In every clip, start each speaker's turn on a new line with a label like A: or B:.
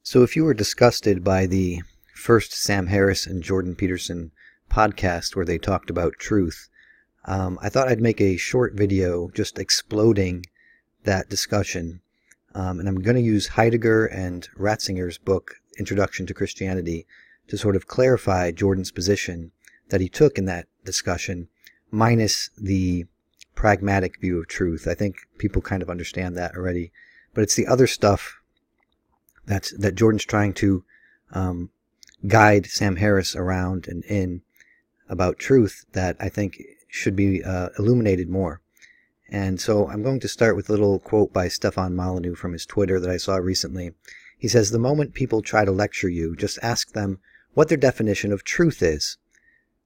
A: So if you were disgusted by the first Sam Harris and Jordan Peterson podcast where they talked about truth, I thought I'd make a short video just exploding that discussion. And I'm going to use Heidegger and Ratzinger's book, Introduction to Christianity, to sort of clarify Jordan's position that he took in that discussion, minus the pragmatic view of truth. I think people kind of understand that already. But it's the other stuff that Jordan's trying to guide Sam Harris around and in about truth that I think should be illuminated more. And so I'm going to start with a little quote by Stefan Molyneux from his Twitter that I saw recently. He says, "The moment people try to lecture you, just ask them what their definition of truth is.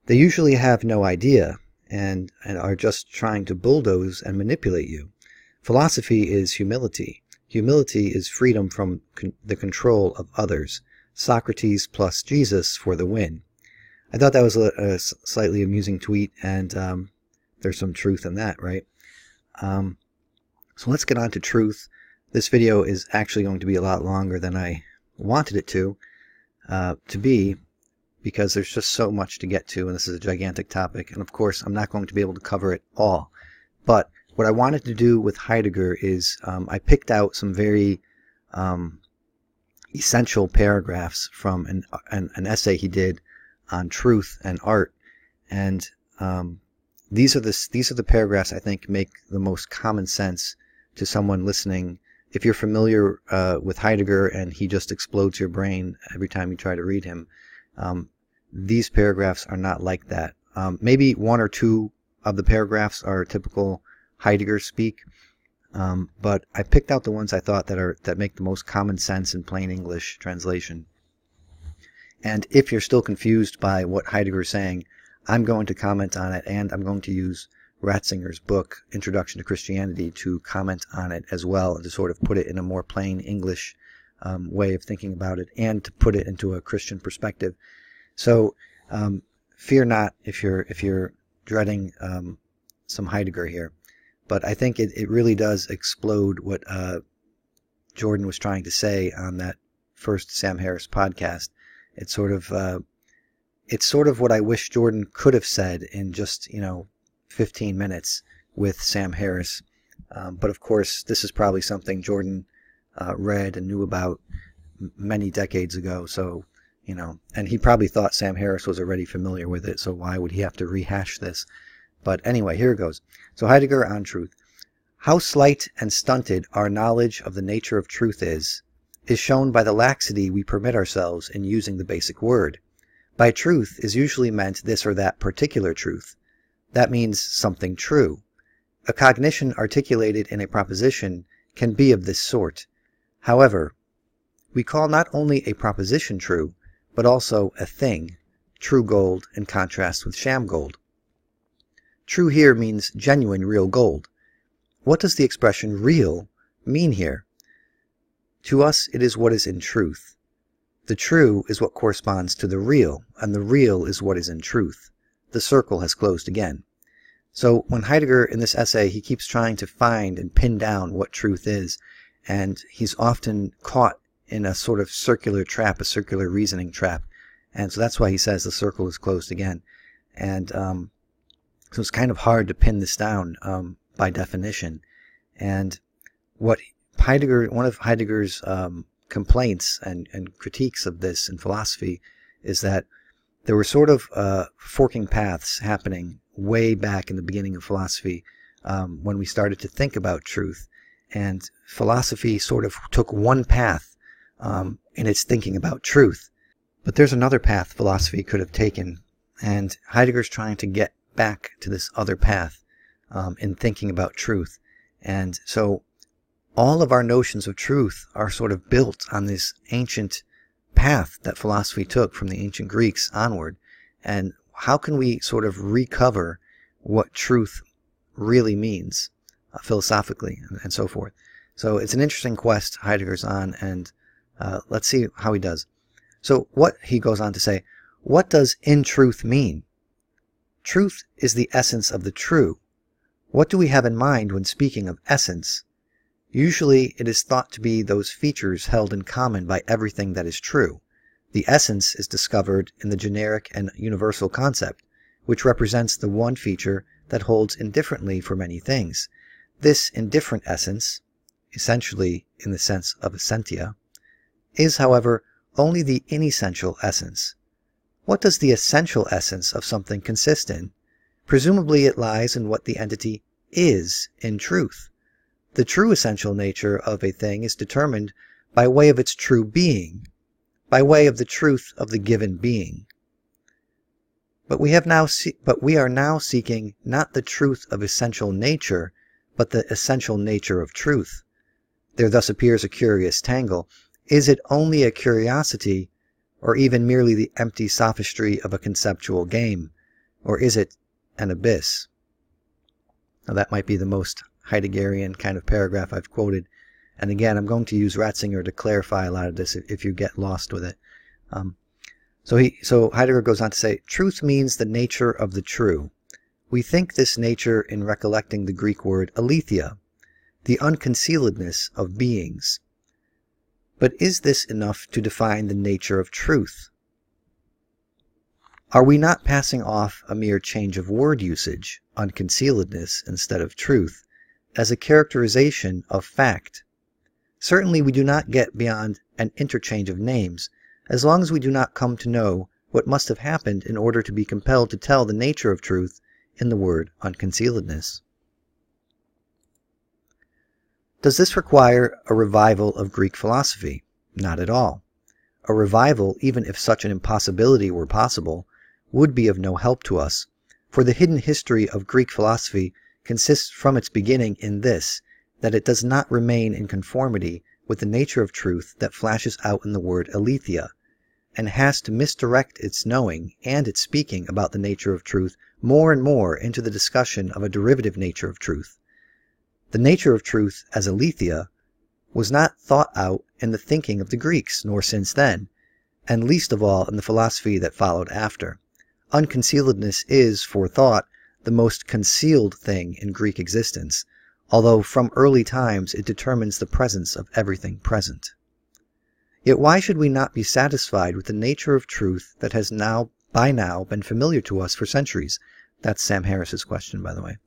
A: They usually have no idea and are just trying to bulldoze and manipulate you. Philosophy is humility. Humility is freedom from the control of others. Socrates plus Jesus for the win." I thought that was a slightly amusing tweet, and there's some truth in that, right? So let's get on to truth. This video is actually going to be a lot longer than I wanted it to be, because there's just so much to get to, and this is a gigantic topic. And of course, I'm not going to be able to cover it all. But what I wanted to do with Heidegger is I picked out some very essential paragraphs from an essay he did on truth and art, and these are the paragraphs I think make the most common sense to someone listening. If you're familiar with Heidegger and he just explodes your brain every time you try to read him, these paragraphs are not like that. Maybe one or two of the paragraphs are typical Heidegger speak, but I picked out the ones I thought that make the most common sense in plain English translation. And if you're still confused by what Heidegger is saying, I'm going to comment on it, and I'm going to use Ratzinger's book, Introduction to Christianity, to comment on it as well, and to sort of put it in a more plain English way of thinking about it, and to put it into a Christian perspective. So fear not if you're dreading some Heidegger here. But I think it really does explode what Jordan was trying to say on that first Sam Harris podcast. It's sort of what I wish Jordan could have said in just 15 minutes with Sam Harris. But of course, this is probably something Jordan read and knew about many decades ago. So and he probably thought Sam Harris was already familiar with it. So why would he have to rehash this? But anyway, here it goes. So Heidegger on truth. How slight and stunted our knowledge of the nature of truth is shown by the laxity we permit ourselves in using the basic word. By truth is usually meant this or that particular truth. That means something true. A cognition articulated in a proposition can be of this sort. However, we call not only a proposition true, but also a thing, true gold in contrast with sham gold. True here means genuine, real gold. What does the expression real mean here? To us, it is what is in truth. The true is what corresponds to the real, and the real is what is in truth. The circle has closed again. So when Heidegger, in this essay, he keeps trying to find and pin down what truth is, and he's often caught in a sort of circular trap, a circular reasoning trap. And so that's why he says the circle is closed again. And so it's kind of hard to pin this down by definition. And what one of Heidegger's complaints and critiques of this in philosophy is that there were sort of forking paths happening way back in the beginning of philosophy when we started to think about truth. And philosophy sort of took one path in its thinking about truth. But there's another path philosophy could have taken, and Heidegger's trying to get back to this other path in thinking about truth. And so all of our notions of truth are sort of built on this ancient path that philosophy took from the ancient Greeks onward. And how can we sort of recover what truth really means philosophically and so forth? So it's an interesting quest Heidegger's on, and let's see how he does. So what he goes on to say, what does in truth mean? Truth is the essence of the true. What do we have in mind when speaking of essence? Usually it is thought to be those features held in common by everything that is true. The essence is discovered in the generic and universal concept, which represents the one feature that holds indifferently for many things. This indifferent essence, essentially in the sense of essentia, is, however, only the inessential essence. What does the essential essence of something consist in? Presumably it lies in what the entity is in truth. The true essential nature of a thing is determined by way of its true being, by way of the truth of the given being. But we are now seeking not the truth of essential nature, but the essential nature of truth. There thus appears a curious tangle. Is it only a curiosity, or even merely the empty sophistry of a conceptual game, or is it an abyss? Now that might be the most Heideggerian kind of paragraph I've quoted, and again I'm going to use Ratzinger to clarify a lot of this if you get lost with it. So Heidegger goes on to say, truth means the nature of the true. We think this nature in recollecting the Greek word aletheia, the unconcealedness of beings. But is this enough to define the nature of truth? Are we not passing off a mere change of word usage, unconcealedness instead of truth, as a characterization of fact? Certainly we do not get beyond an interchange of names, as long as we do not come to know what must have happened in order to be compelled to tell the nature of truth in the word unconcealedness. Does this require a revival of Greek philosophy? Not at all. A revival, even if such an impossibility were possible, would be of no help to us, for the hidden history of Greek philosophy consists from its beginning in this, that it does not remain in conformity with the nature of truth that flashes out in the word aletheia, and has to misdirect its knowing and its speaking about the nature of truth more and more into the discussion of a derivative nature of truth. The nature of truth as aletheia was not thought out in the thinking of the Greeks, nor since then, and least of all in the philosophy that followed after. Unconcealedness is, for thought, the most concealed thing in Greek existence, although from early times it determines the presence of everything present. Yet why should we not be satisfied with the nature of truth that has by now been familiar to us for centuries? That's Sam Harris's question, by the way.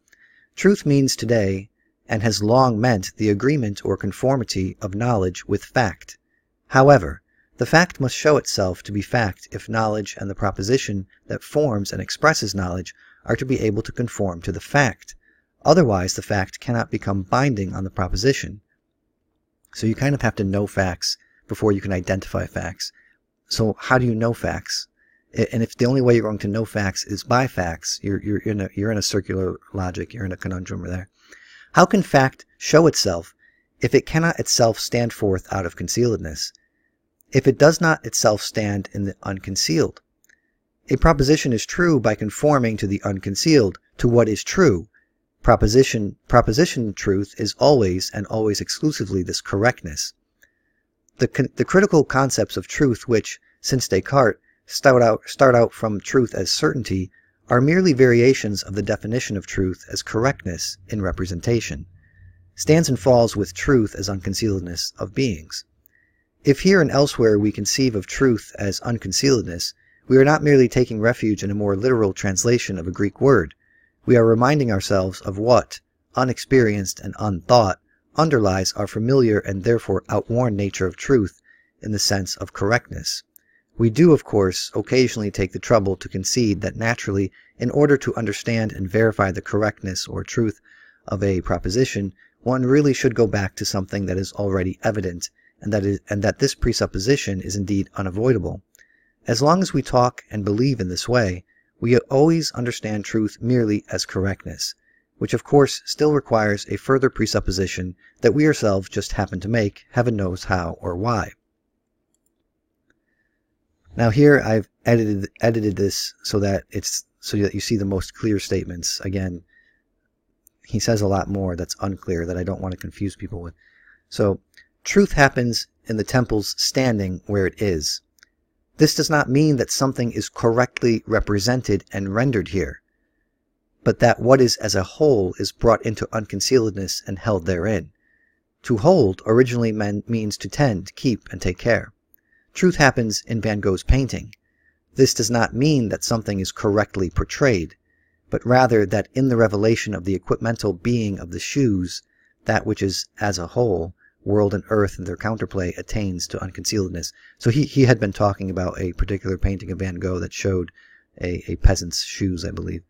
A: Truth means today, and has long meant, the agreement or conformity of knowledge with fact. However, the fact must show itself to be fact if knowledge and the proposition that forms and expresses knowledge are to be able to conform to the fact. Otherwise, the fact cannot become binding on the proposition. So you kind of have to know facts before you can identify facts. So how do you know facts? And if the only way you're going to know facts is by facts, you're in a circular logic, you're in a conundrum there. How can fact show itself if it cannot itself stand forth out of concealedness? If it does not itself stand in the unconcealed? A proposition is true by conforming to the unconcealed, to what is true. Proposition truth is always and always exclusively this correctness. The critical concepts of truth which, since Descartes, start out from truth as certainty, are merely variations of the definition of truth as correctness in representation. Stands and falls with truth as unconcealedness of beings. If here and elsewhere we conceive of truth as unconcealedness, we are not merely taking refuge in a more literal translation of a Greek word. We are reminding ourselves of what, unexperienced and unthought, underlies our familiar and therefore outworn nature of truth in the sense of correctness. We do, of course, occasionally take the trouble to concede that naturally, in order to understand and verify the correctness or truth of a proposition, one really should go back to something that is already evident, and that this presupposition is indeed unavoidable. As long as we talk and believe in this way, we always understand truth merely as correctness, which of course still requires a further presupposition that we ourselves just happen to make, heaven knows how or why. Now here I've edited this so that you see the most clear statements. Again, he says a lot more that's unclear that I don't want to confuse people with. So, truth happens in the temple's standing where it is. This does not mean that something is correctly represented and rendered here, but that what is as a whole is brought into unconcealedness and held therein. To hold originally means to tend, keep, and take care. Truth happens in Van Gogh's painting. This does not mean that something is correctly portrayed, but rather that in the revelation of the equipmental being of the shoes, that which is as a whole, world and earth and their counterplay, attains to unconcealedness. So he had been talking about a particular painting of Van Gogh that showed a peasant's shoes, I believe.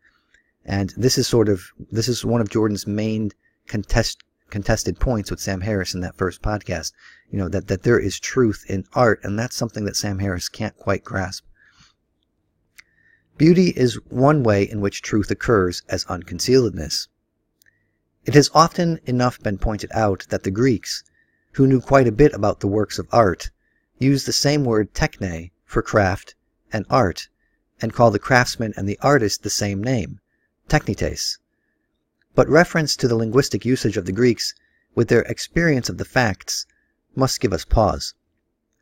A: And this is one of Jordan's main contested points with Sam Harris in that first podcast. You know, that there is truth in art, and that's something that Sam Harris can't quite grasp. Beauty is one way in which truth occurs as unconcealedness. It has often enough been pointed out that the Greeks, who knew quite a bit about the works of art, used the same word techne for craft and art, and called the craftsman and the artist the same name, technites. But reference to the linguistic usage of the Greeks, with their experience of the facts, must give us pause.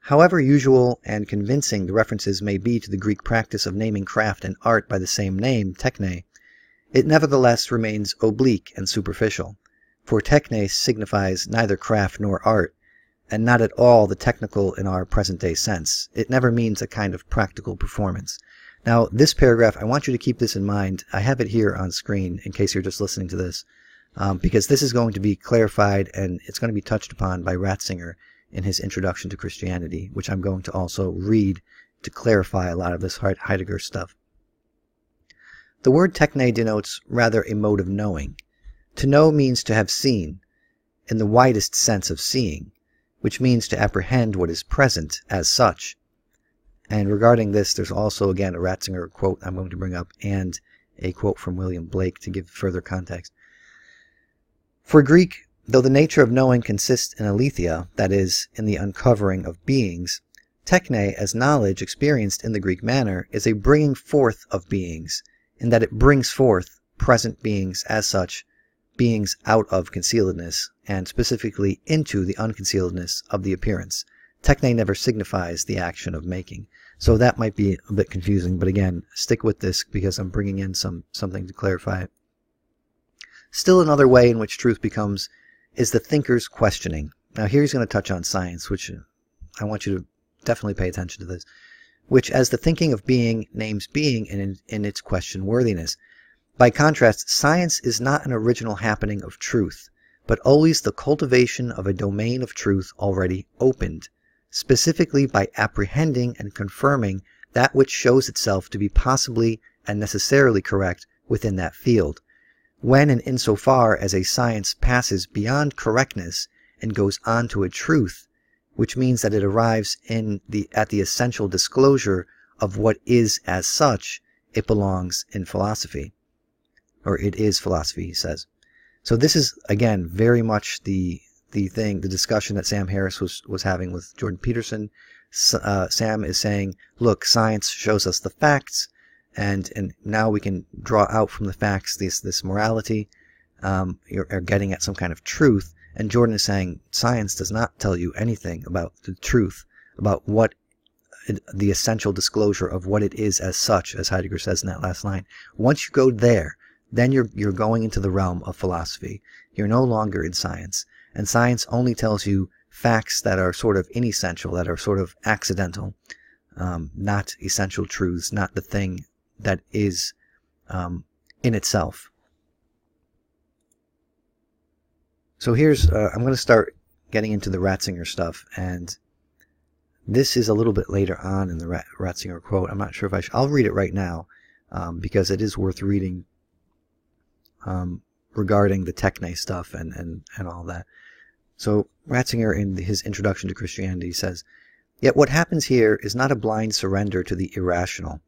A: However usual and convincing the references may be to the Greek practice of naming craft and art by the same name, techne, it nevertheless remains oblique and superficial, for techne signifies neither craft nor art, and not at all the technical in our present-day sense. It never means a kind of practical performance. Now, this paragraph, I want you to keep this in mind. I have it here on screen in case you're just listening to this, because this is going to be clarified and it's going to be touched upon by Ratzinger in his Introduction to Christianity, which I'm going to also read to clarify a lot of this Heidegger stuff. The word techne denotes rather a mode of knowing. To know means to have seen, in the widest sense of seeing, which means to apprehend what is present as such. And regarding this, there's also, again, a Ratzinger quote I'm going to bring up, and a quote from William Blake to give further context. For Greek, though the nature of knowing consists in aletheia, that is, in the uncovering of beings, techne, as knowledge experienced in the Greek manner, is a bringing forth of beings, in that it brings forth present beings as such, beings out of concealedness, and specifically into the unconcealedness of the appearance. Techne never signifies the action of making. So that might be a bit confusing, but again, stick with this because I'm bringing in something to clarify it. Still another way in which truth becomes is the thinker's questioning. Now here he's going to touch on science, which I want you to definitely pay attention to this, which as the thinking of being names being in its question worthiness. By contrast, science is not an original happening of truth, but always the cultivation of a domain of truth already opened, specifically by apprehending and confirming that which shows itself to be possibly and necessarily correct within that field. When and insofar as a science passes beyond correctness and goes on to a truth, which means that it arrives at the essential disclosure of what is as such, it belongs in philosophy. Or it is philosophy, he says. So this is, again, very much the discussion that Sam Harris was having with Jordan Peterson. Sam is saying, look, science shows us the facts, and now we can draw out from the facts this morality, or getting at some kind of truth. And Jordan is saying, science does not tell you anything about the truth, about what the essential disclosure of what it is as such, as Heidegger says in that last line. Once you go there, then you're going into the realm of philosophy. You're no longer in science. And science only tells you facts that are sort of inessential, that are sort of accidental, not essential truths, not the thing that is in itself. So here's, I'm going to start getting into the Ratzinger stuff, and this is a little bit later on in the Ratzinger quote. I'm not sure if I'll read it right now, because it is worth reading regarding the techne stuff and all that. So Ratzinger, in his Introduction to Christianity, says, "Yet what happens here is not a blind surrender to the irrational.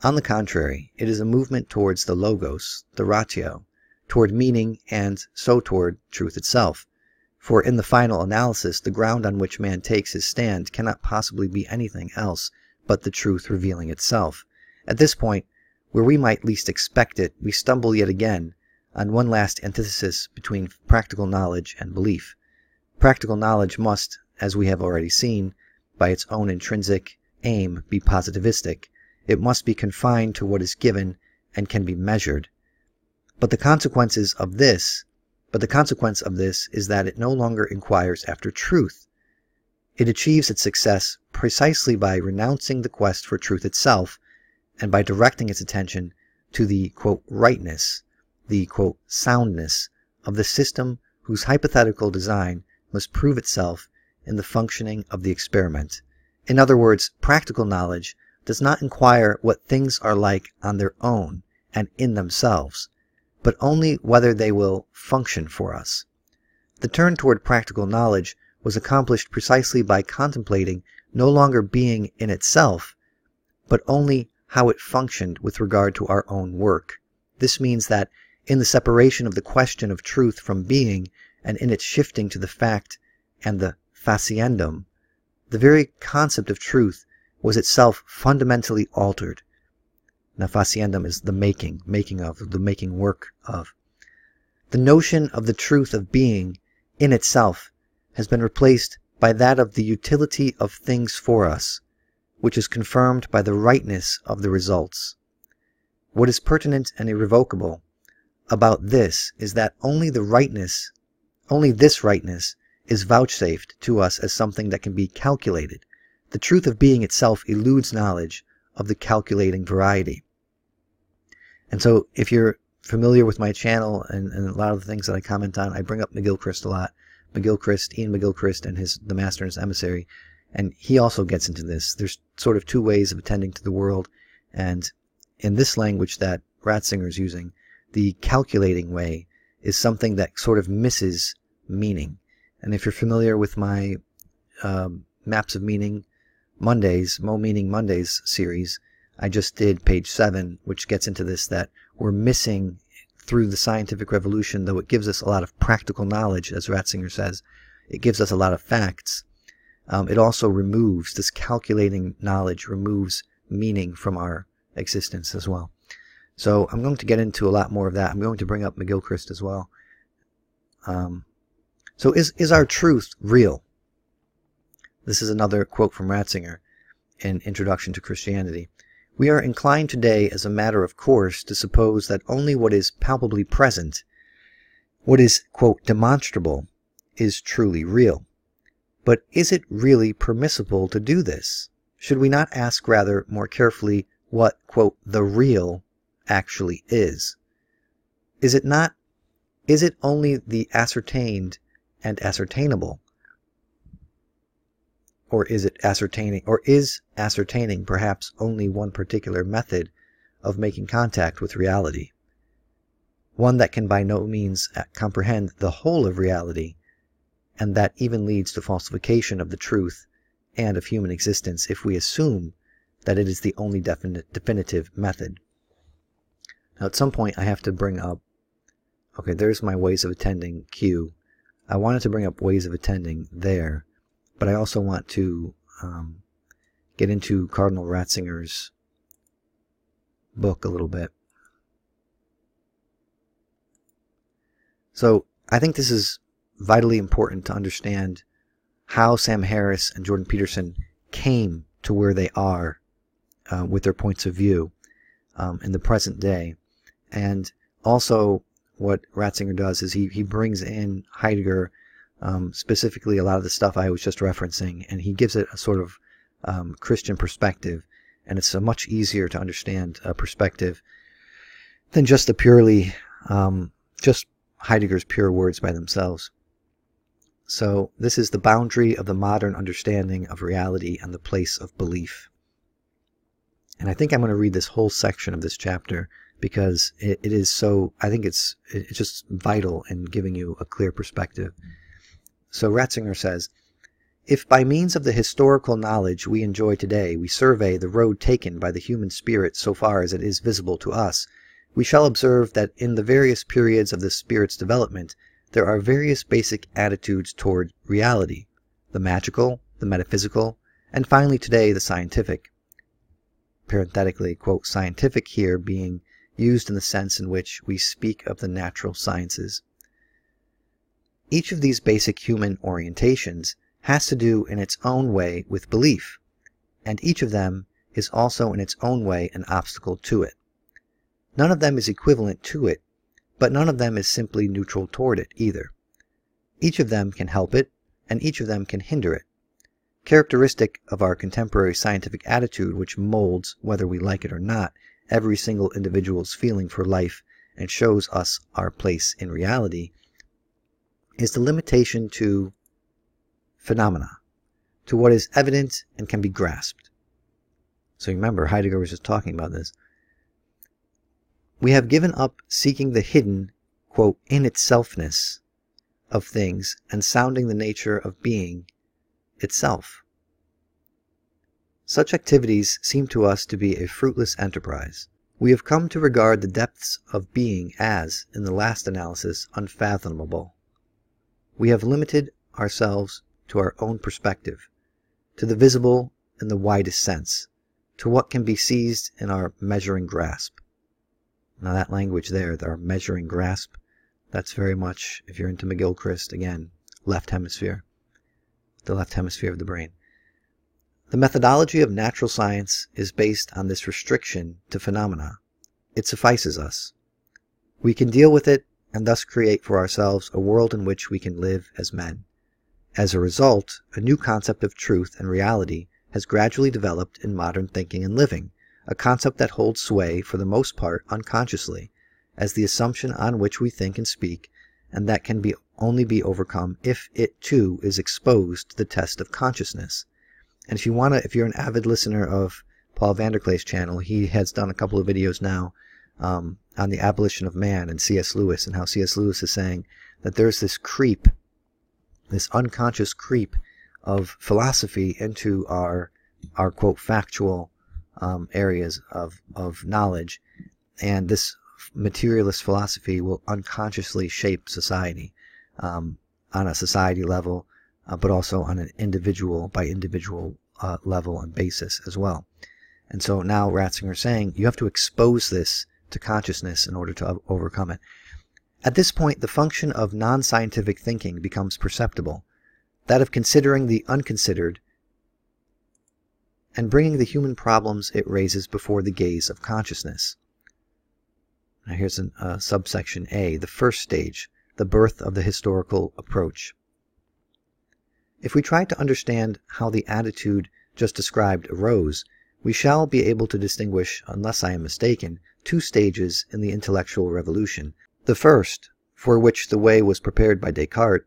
A: On the contrary, it is a movement towards the logos, the ratio, toward meaning, and so toward truth itself. For in the final analysis, the ground on which man takes his stand cannot possibly be anything else but the truth revealing itself. At this point, where we might least expect it, we stumble yet again on one last antithesis between practical knowledge and belief. Practical knowledge must, as we have already seen, by its own intrinsic aim be positivistic. It must be confined to what is given and can be measured. But the consequences of this, but the consequence of this is that it no longer inquires after truth. It achieves its success precisely by renouncing the quest for truth itself and by directing its attention to the, quote, rightness, the, quote, soundness of the system whose hypothetical design must prove itself in the functioning of the experiment. In other words, practical knowledge does not inquire what things are like on their own and in themselves, but only whether they will function for us. The turn toward practical knowledge was accomplished precisely by contemplating no longer being in itself, but only how it functioned with regard to our own work. This means that in the separation of the question of truth from being, and in its shifting to the fact and the faciendum, the very concept of truth was itself fundamentally altered. Now, faciendum is the making of, the making work of. The notion of the truth of being in itself has been replaced by that of the utility of things for us, which is confirmed by the rightness of the results. What is pertinent and irrevocable about this is that only this rightness is vouchsafed to us as something that can be calculated. The truth of being itself eludes knowledge of the calculating variety. And so if you're familiar with my channel and a lot of the things that I comment on, I bring up McGilchrist a lot. Ian McGilchrist and The Master and His Emissary. And he also gets into this. There's sort of two ways of attending to the world. And in this language that Ratzinger is using, the calculating way is something that sort of misses meaning. And if you're familiar with my Maps of Meaning Mondays, Mo Meaning Mondays series, I just did page 7, which gets into this, that we're missing through the scientific revolution, though it gives us a lot of practical knowledge, as Ratzinger says, it gives us a lot of facts. It also removes, this calculating knowledge removes meaning from our existence as well. So I'm going to get into a lot more of that. I'm going to bring up McGilchrist as well. So is our truth real? This is another quote from Ratzinger in Introduction to Christianity. We are inclined today, as a matter of course, to suppose that only what is palpably present, what is, quote, demonstrable, is truly real. But is it really permissible to do this? Should we not ask rather more carefully what, quote, the real actually is? Is it only the ascertained and ascertainable? Or is ascertaining perhaps only one particular method of making contact with reality? One that can by no means comprehend the whole of reality, and that even leads to falsification of the truth and of human existence if we assume that it is the only definitive method. Now at some point I have to bring up, okay, there's my ways of attending Q. I wanted to bring up ways of attending there, but I also want to get into Cardinal Ratzinger's book a little bit. So I think this is vitally important to understand how Sam Harris and Jordan Peterson came to where they are with their points of view in the present day. And also what Ratzinger does is he brings in Heidegger, specifically a lot of the stuff I was just referencing, and he gives it a sort of Christian perspective, and it's a much easier to understand perspective than just the purely just Heidegger's pure words by themselves. So this is the boundary of the modern understanding of reality and the place of belief. And I think I'm going to read this whole section of this chapter because it is so, I think it's just vital in giving you a clear perspective. So Ratzinger says, if by means of the historical knowledge we enjoy today we survey the road taken by the human spirit so far as it is visible to us, we shall observe that in the various periods of the spirit's development there are various basic attitudes toward reality, the magical, the metaphysical, and finally today the scientific. Parenthetically, quote, scientific here being used in the sense in which we speak of the natural sciences. Each of these basic human orientations has to do in its own way with belief, and each of them is also in its own way an obstacle to it. None of them is equivalent to it, but none of them is simply neutral toward it either. Each of them can help it, and each of them can hinder it. Characteristic of our contemporary scientific attitude, which molds, whether we like it or not, every single individual's feeling for life and shows us our place in reality, is the limitation to phenomena, to what is evident and can be grasped. So remember, Heidegger was just talking about this. We have given up seeking the hidden, quote, in itselfness of things and sounding the nature of being itself. Such activities seem to us to be a fruitless enterprise. We have come to regard the depths of being as, in the last analysis, unfathomable. We have limited ourselves to our own perspective, to the visible in the widest sense, to what can be seized in our measuring grasp. Now that language there, our measuring grasp, that's very much, if you're into McGilchrist, again, left hemisphere, the left hemisphere of the brain. The methodology of natural science is based on this restriction to phenomena. It suffices us. We can deal with it and thus create for ourselves a world in which we can live as men. As a result, a new concept of truth and reality has gradually developed in modern thinking and living, a concept that holds sway for the most part unconsciously, as the assumption on which we think and speak, and that can only be overcome if it too is exposed to the test of consciousness. And if you're an avid listener of Paul Vanderklay's channel, he has done a couple of videos now on the abolition of man and C.S. Lewis, and how C.S. Lewis is saying that there's this creep, this unconscious creep of philosophy into our quote factual areas of knowledge, and this materialist philosophy will unconsciously shape society on a society level, but also on an individual by individual level and basis as well. And so now Ratzinger is saying you have to expose this to consciousness in order to overcome it. At this point, the function of non-scientific thinking becomes perceptible, that of considering the unconsidered and bringing the human problems it raises before the gaze of consciousness. Now here's a subsection A, the first stage, the birth of the historical approach. If we try to understand how the attitude just described arose, we shall be able to distinguish, unless I am mistaken, two stages in the intellectual revolution. The first, for which the way was prepared by Descartes,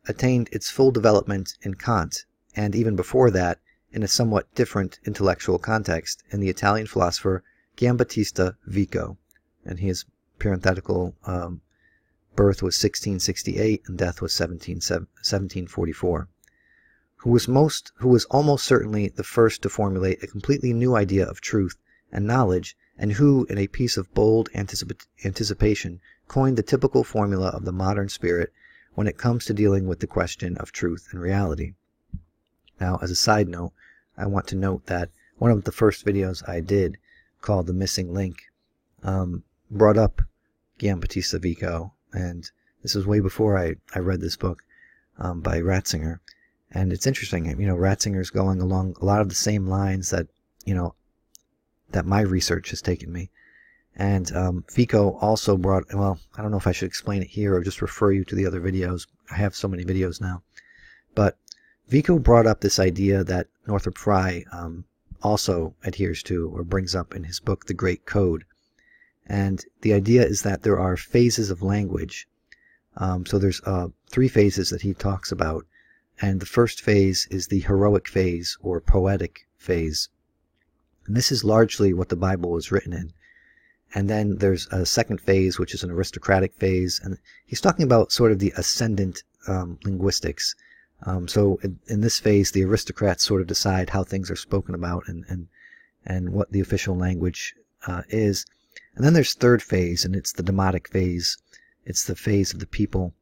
A: attained its full development in Kant, and even before that, in a somewhat different intellectual context, in the Italian philosopher Giambattista Vico, and his parenthetical birth was 1668 and death was 1744, who was almost certainly the first to formulate a completely new idea of truth and knowledge, and who, in a piece of bold anticipation, coined the typical formula of the modern spirit when it comes to dealing with the question of truth and reality. Now, as a side note, I want to note that one of the first videos I did, called The Missing Link, brought up Giambattista Vico, and this was way before I read this book by Ratzinger. And it's interesting, Ratzinger's going along a lot of the same lines that, that my research has taken me. And Vico also brought, well, I don't know if I should explain it here or just refer you to the other videos. I have so many videos now. But Vico brought up this idea that Northrop Frye also adheres to or brings up in his book, The Great Code. And the idea is that there are phases of language. So there's 3 phases that he talks about. And the first phase is the heroic phase or poetic phase. And this is largely what the Bible was written in. And then there's a second phase, which is an aristocratic phase. And he's talking about sort of the ascendant linguistics. So in this phase, the aristocrats sort of decide how things are spoken about and what the official language is. And then there's third phase, and it's the demotic phase. It's the phase of the people.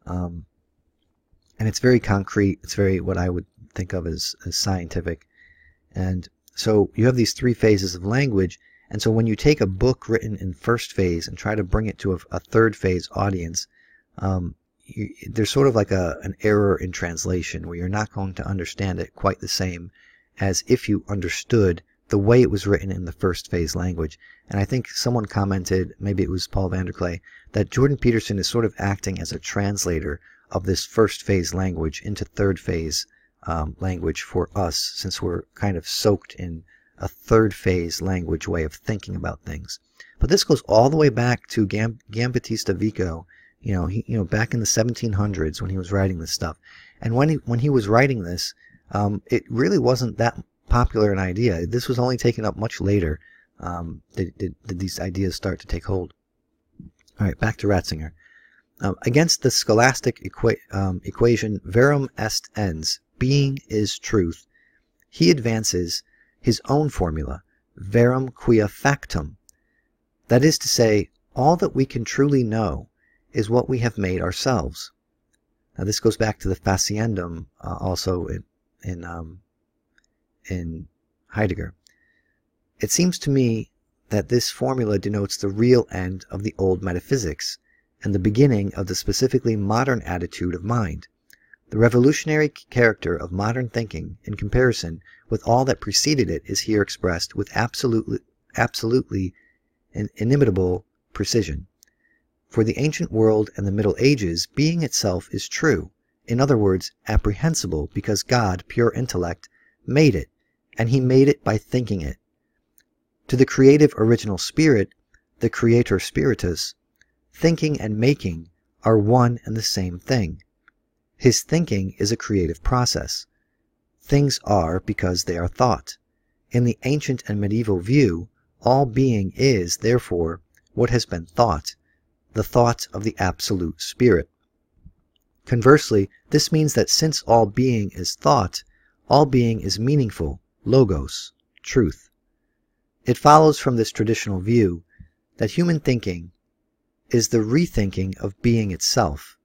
A: And it's very concrete. It's very what I would think of as scientific. And so you have these 3 phases of language. And so when you take a book written in first phase and try to bring it to a third phase audience, there's sort of like an error in translation where you're not going to understand it quite the same as if you understood the way it was written in the first phase language. And I think someone commented, maybe it was Paul Vanderklay, that Jordan Peterson is sort of acting as a translator of this first phase language into third phase language for us, since we're kind of soaked in a third phase language way of thinking about things. But this goes all the way back to Giambattista Vico, back in the 1700s when he was writing this stuff. And when he was writing this, it really wasn't that popular an idea. This was only taken up much later. Did these ideas start to take hold? All right, back to Ratzinger. Against the scholastic equation verum est ens, being is truth, he advances his own formula, verum quia factum. That is to say, all that we can truly know is what we have made ourselves. Now this goes back to the faciendum also in Heidegger. It seems to me that this formula denotes the real end of the old metaphysics and the beginning of the specifically modern attitude of mind. The revolutionary character of modern thinking in comparison with all that preceded it is here expressed with absolutely inimitable precision. For the ancient world and the Middle Ages, being itself is true, in other words, apprehensible, because God, pure intellect, made it, and he made it by thinking it. To the creative original spirit, the creator spiritus, thinking and making are one and the same thing. His thinking is a creative process. Things are because they are thought. In the ancient and medieval view, all being is, therefore, what has been thought, the thought of the absolute spirit. Conversely, this means that since all being is thought, all being is meaningful, logos, truth. It follows from this traditional view that human thinking is the rethinking of being itself,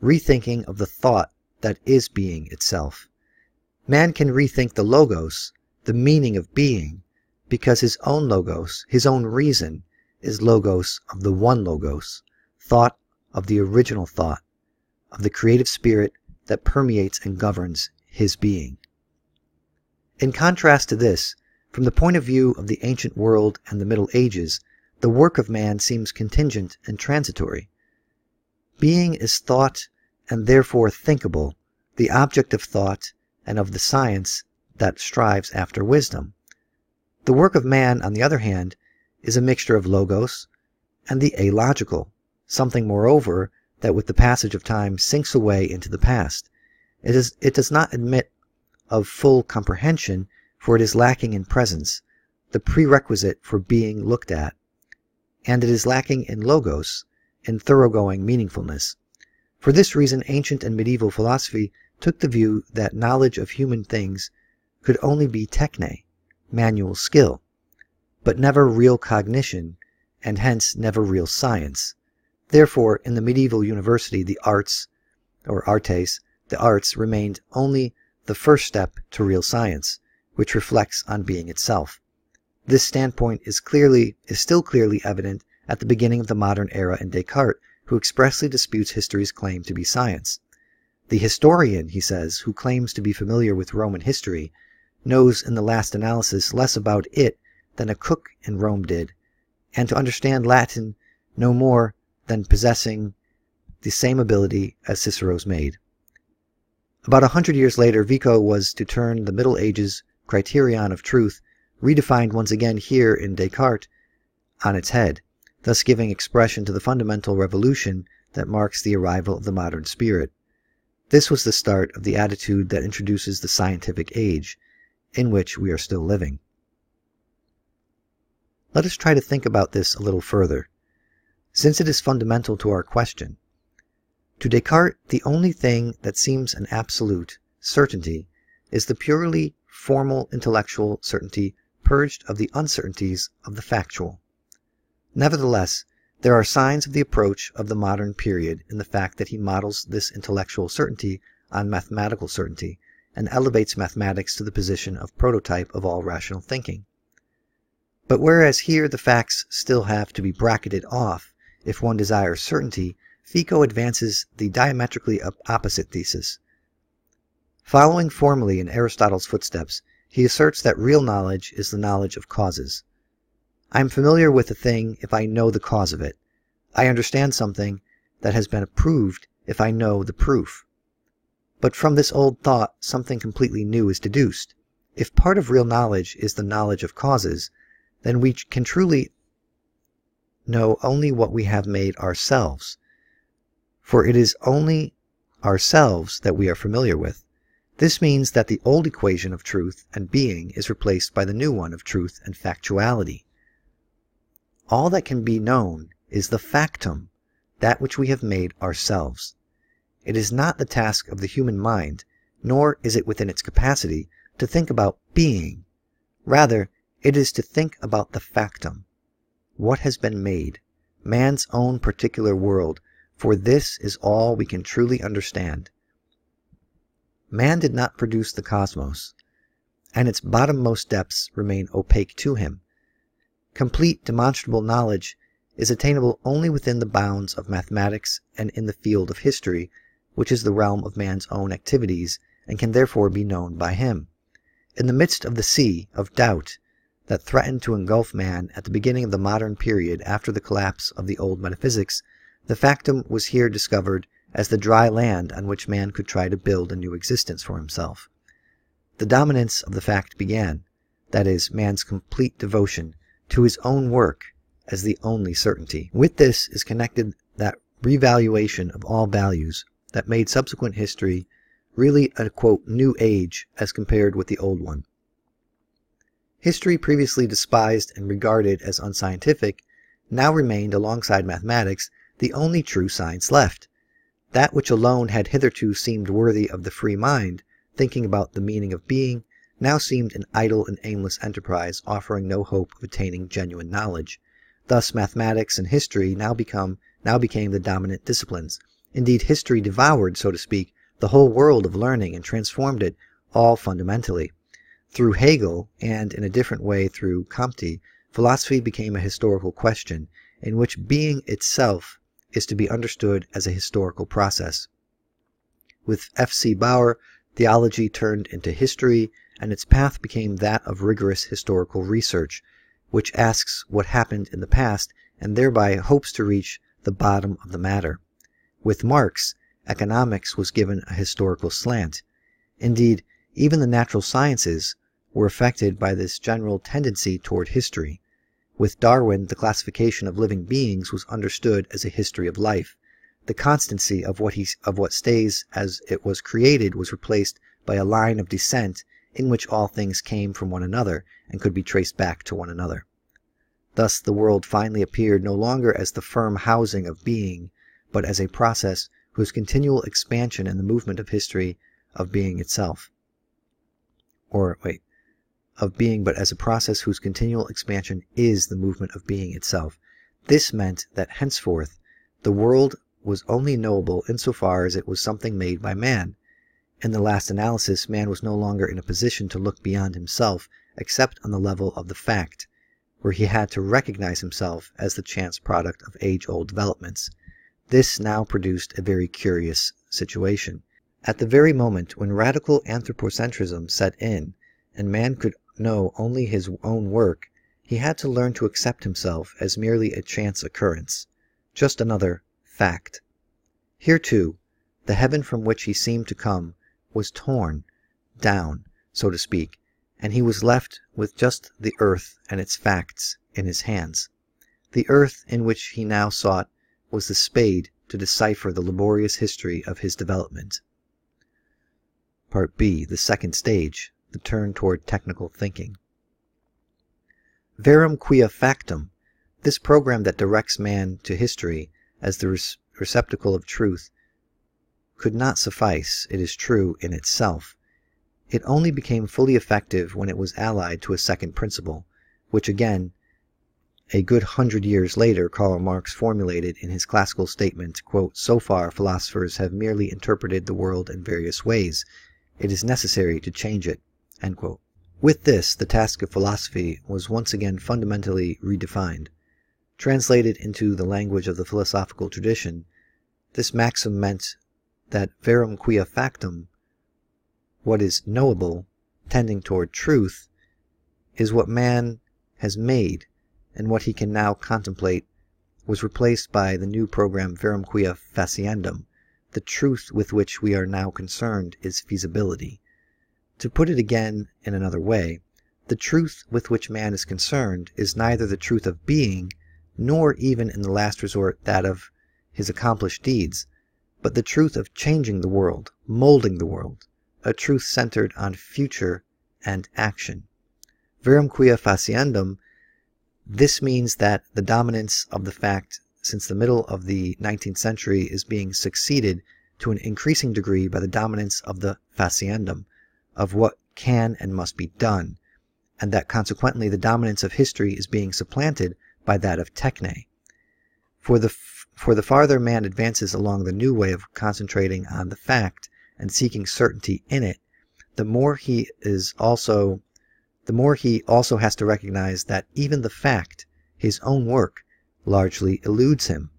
A: rethinking of the thought that is being itself. Man can rethink the logos, the meaning of being, because his own logos, his own reason, is logos of the one logos, thought of the original thought, of the creative spirit that permeates and governs his being. In contrast to this, from the point of view of the ancient world and the Middle Ages, the work of man seems contingent and transitory. Being is thought and therefore thinkable, the object of thought and of the science that strives after wisdom. The work of man, on the other hand, is a mixture of logos and the illogical, something, moreover, that with the passage of time sinks away into the past. It does not admit of full comprehension, for it is lacking in presence, the prerequisite for being looked at, and it is lacking in logos, in thoroughgoing meaningfulness. For this reason, ancient and medieval philosophy took the view that knowledge of human things could only be techne, manual skill, but never real cognition, and hence never real science. Therefore, in the medieval university, the arts, or artes, the arts remained only the first step to real science, which reflects on being itself. This standpoint is still clearly evident at the beginning of the modern era in Descartes, who expressly disputes history's claim to be science. The historian, he says, who claims to be familiar with Roman history, knows in the last analysis less about it than a cook in Rome did, and to understand Latin no more than possessing the same ability as Cicero's maid. About 100 years later, Vico was to turn the Middle Ages criterion of truth, redefined once again here in Descartes, on its head, thus giving expression to the fundamental revolution that marks the arrival of the modern spirit. This was the start of the attitude that introduces the scientific age, in which we are still living. Let us try to think about this a little further, since it is fundamental to our question. To Descartes, the only thing that seems an absolute certainty is the purely formal intellectual certainty purged of the uncertainties of the factual. Nevertheless, there are signs of the approach of the modern period in the fact that he models this intellectual certainty on mathematical certainty and elevates mathematics to the position of prototype of all rational thinking. But whereas here the facts still have to be bracketed off if one desires certainty, Vico advances the diametrically opposite thesis. Following formally in Aristotle's footsteps, He asserts that real knowledge is the knowledge of causes. I am familiar with a thing if I know the cause of it. I understand something that has been proved if I know the proof. But from this old thought, something completely new is deduced. If part of real knowledge is the knowledge of causes, then we can truly know only what we have made ourselves. For it is only ourselves that we are familiar with. This means that the old equation of truth and being is replaced by the new one of truth and factuality. All that can be known is the factum, that which we have made ourselves. It is not the task of the human mind, nor is it within its capacity, to think about being. Rather, it is to think about the factum, what has been made, man's own particular world, for this is all we can truly understand. Man did not produce the cosmos, and its bottommost depths remain opaque to him. Complete demonstrable knowledge is attainable only within the bounds of mathematics and in the field of history, which is the realm of man's own activities and can therefore be known by him. In the midst of the sea of doubt that threatened to engulf man at the beginning of the modern period after the collapse of the old metaphysics, the factum was here discovered as the dry land on which man could try to build a new existence for himself. The dominance of the fact began, that is, man's complete devotion to his own work as the only certainty. With this is connected that revaluation of all values that made subsequent history really a, quote, new age as compared with the old one. History, previously despised and regarded as unscientific, now remained alongside mathematics the only true science left. That which alone had hitherto seemed worthy of the free mind, thinking about the meaning of being, now seemed an idle and aimless enterprise offering no hope of attaining genuine knowledge. Thus mathematics and history now became the dominant disciplines. Indeed, history devoured, so to speak, the whole world of learning and transformed it all fundamentally. Through Hegel, and in a different way through Comte, philosophy became a historical question, in which being itself is to be understood as a historical process. With F.C. Bauer, theology turned into history, and its path became that of rigorous historical research, which asks what happened in the past and thereby hopes to reach the bottom of the matter. With Marx, economics was given a historical slant. Indeed, even the natural sciences were affected by this general tendency toward history. With Darwin, the classification of living beings was understood as a history of life. The constancy of what stays as it was created was replaced by a line of descent in which all things came from one another and could be traced back to one another. Thus the world finally appeared no longer as the firm housing of being, but as a process whose continual expansion and the movement of history of being itself. But as a process whose continual expansion is the movement of being itself. This meant that henceforth the world was only knowable insofar as it was something made by man. In the last analysis, man was no longer in a position to look beyond himself except on the level of the fact, where he had to recognize himself as the chance product of age-old developments. This now produced a very curious situation. At the very moment when radical anthropocentrism set in, and man could know only his own work, he had to learn to accept himself as merely a chance occurrence, just another fact. Here, too, the heaven from which he seemed to come was torn down, so to speak, and he was left with just the earth and its facts in his hands. The earth in which he now sought was the spade to decipher the laborious history of his development. Part B, the second stage, the turn toward technical thinking. Verum quia factum, this program that directs man to history as the receptacle of truth, could not suffice, it is true, in itself. It only became fully effective when it was allied to a second principle, which again, a good 100 years later, Karl Marx formulated in his classical statement, quote, "So far, philosophers have merely interpreted the world in various ways. It is necessary to change it." End quote. With this, the task of philosophy was once again fundamentally redefined. Translated into the language of the philosophical tradition, this maxim meant that verum quia factum, what is knowable, tending toward truth, is what man has made, and what he can now contemplate was replaced by the new program Verum Quia Faciendum. The truth with which we are now concerned is feasibility. To put it again in another way, the truth with which man is concerned is neither the truth of being, nor even in the last resort that of his accomplished deeds, but the truth of changing the world, molding the world, a truth centered on future and action. Verum Quia Faciendum, this means that the dominance of the fact since the middle of the 19th century is being succeeded to an increasing degree by the dominance of the faciendum, of what can and must be done, and that consequently the dominance of history is being supplanted by that of techne. For the farther man advances along the new way of concentrating on the fact and seeking certainty in it, the more he also has to recognize that even the fact, his own work, largely eludes him.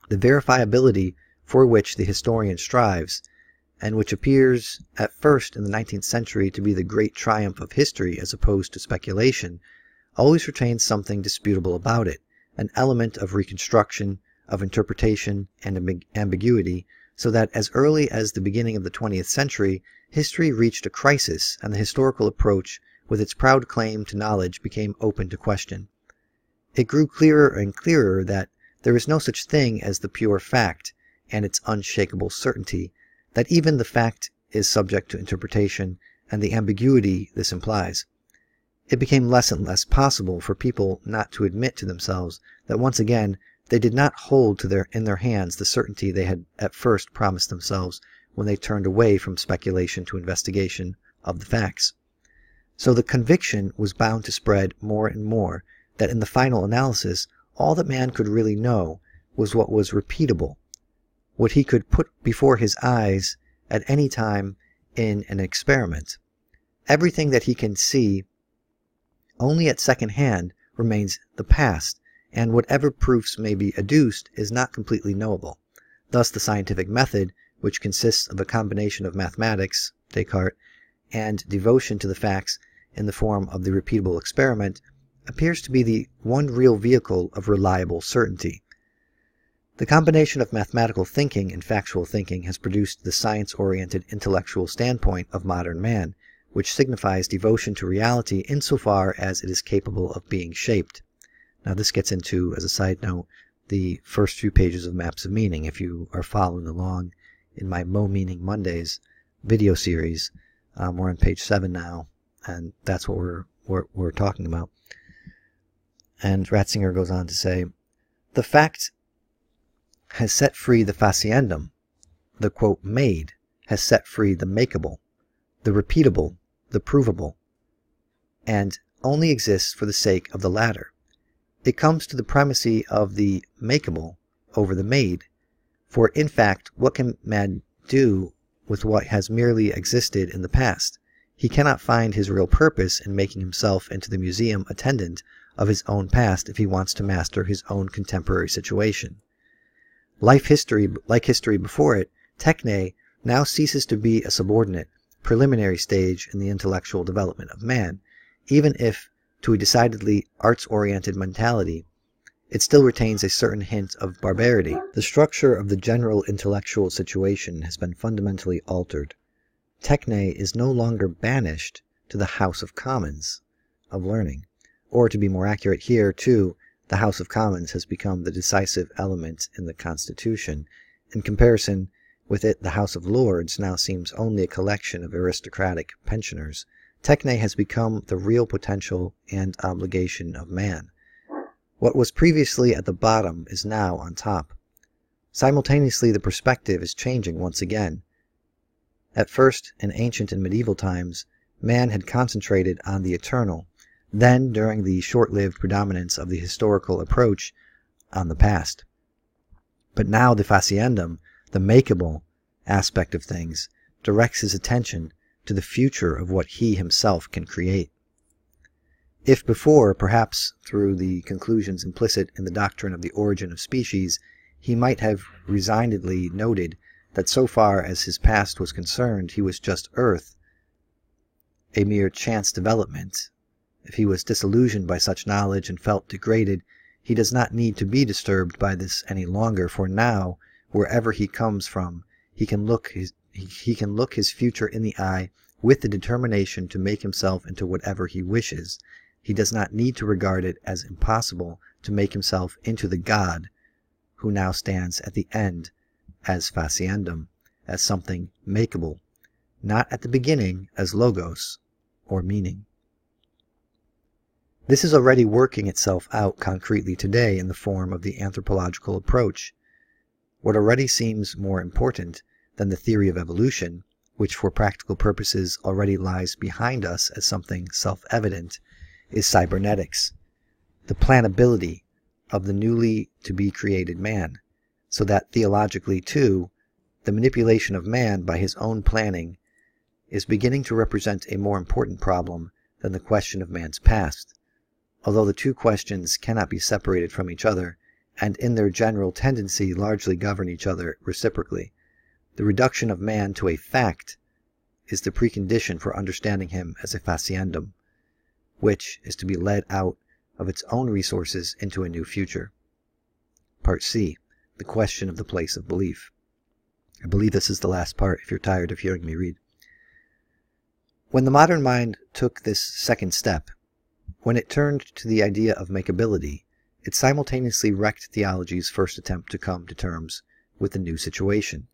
A: The verifiability for which the historian strives, and which appears at first in the 19th century to be the great triumph of history as opposed to speculation, always retains something disputable about it, an element of reconstruction, of interpretation, and ambiguity, so that as early as the beginning of the 20th century, history reached a crisis, and the historical approach, with its proud claim to knowledge, became open to question. It grew clearer and clearer that there is no such thing as the pure fact and its unshakable certainty, that even the fact is subject to interpretation and the ambiguity this implies. It became less and less possible for people not to admit to themselves that once again they did not hold in their hands the certainty they had at first promised themselves when they turned away from speculation to investigation of the facts. So the conviction was bound to spread more and more that in the final analysis all that man could really know was what was repeatable, what he could put before his eyes at any time in an experiment. Everything that he can see only at second hand remains the past, and whatever proofs may be adduced is not completely knowable. Thus the scientific method, which consists of a combination of mathematics, Descartes, and devotion to the facts in the form of the repeatable experiment, appears to be the one real vehicle of reliable certainty. The combination of mathematical thinking and factual thinking has produced the science-oriented intellectual standpoint of modern man, which signifies devotion to reality insofar as it is capable of being shaped. Now this gets into, as a side note, the first few pages of Maps of Meaning. If you are following along in my Mo Meaning Mondays video series, we're on page 7 now, and that's what we're talking about. And Ratzinger goes on to say, the fact has set free the faciendum. The, quote, made has set free the makeable, the repeatable, the provable, and only exists for the sake of the latter. It comes to the primacy of the makeable over the made, for in fact, what can man do with what has merely existed in the past? He cannot find his real purpose in making himself into the museum attendant of his own past if he wants to master his own contemporary situation. Like history before it, techne now ceases to be a subordinate, preliminary stage in the intellectual development of man, even if, to a decidedly arts-oriented mentality, it still retains a certain hint of barbarity. The structure of the general intellectual situation has been fundamentally altered. Techne is no longer banished to the House of Commons of learning, or to be more accurate here, too, the House of Commons has become the decisive element in the Constitution. In comparison with it, the House of Lords now seems only a collection of aristocratic pensioners. Techne has become the real potential and obligation of man. What was previously at the bottom is now on top. Simultaneously, the perspective is changing once again. At first, in ancient and medieval times, man had concentrated on the eternal, then, during the short-lived predominance of the historical approach, on the past. But now the faciendum, the makeable aspect of things, directs his attention to the future of what he himself can create. If before, perhaps through the conclusions implicit in the doctrine of the origin of species, he might have resignedly noted that so far as his past was concerned he was just earth, a mere chance development, if he was disillusioned by such knowledge and felt degraded, he does not need to be disturbed by this any longer, for now, wherever he comes from, he can look his future in the eye with the determination to make himself into whatever he wishes. He does not need to regard it as impossible to make himself into the God who now stands at the end as faciendum, as something makeable, not at the beginning as logos, or meaning. This is already working itself out concretely today in the form of the anthropological approach. What already seems more important than the theory of evolution, which for practical purposes already lies behind us as something self-evident, is cybernetics, the planability of the newly to be created man, so that theologically too, the manipulation of man by his own planning is beginning to represent a more important problem than the question of man's past, although the two questions cannot be separated from each other, and in their general tendency largely govern each other reciprocally. The reduction of man to a fact is the precondition for understanding him as a faciendum, which is to be led out of its own resources into a new future. Part C, the question of the place of belief. I believe this is the last part if you're tired of hearing me read. When the modern mind took this second step, when it turned to the idea of makeability, it simultaneously wrecked theology's first attempt to come to terms with the new situation.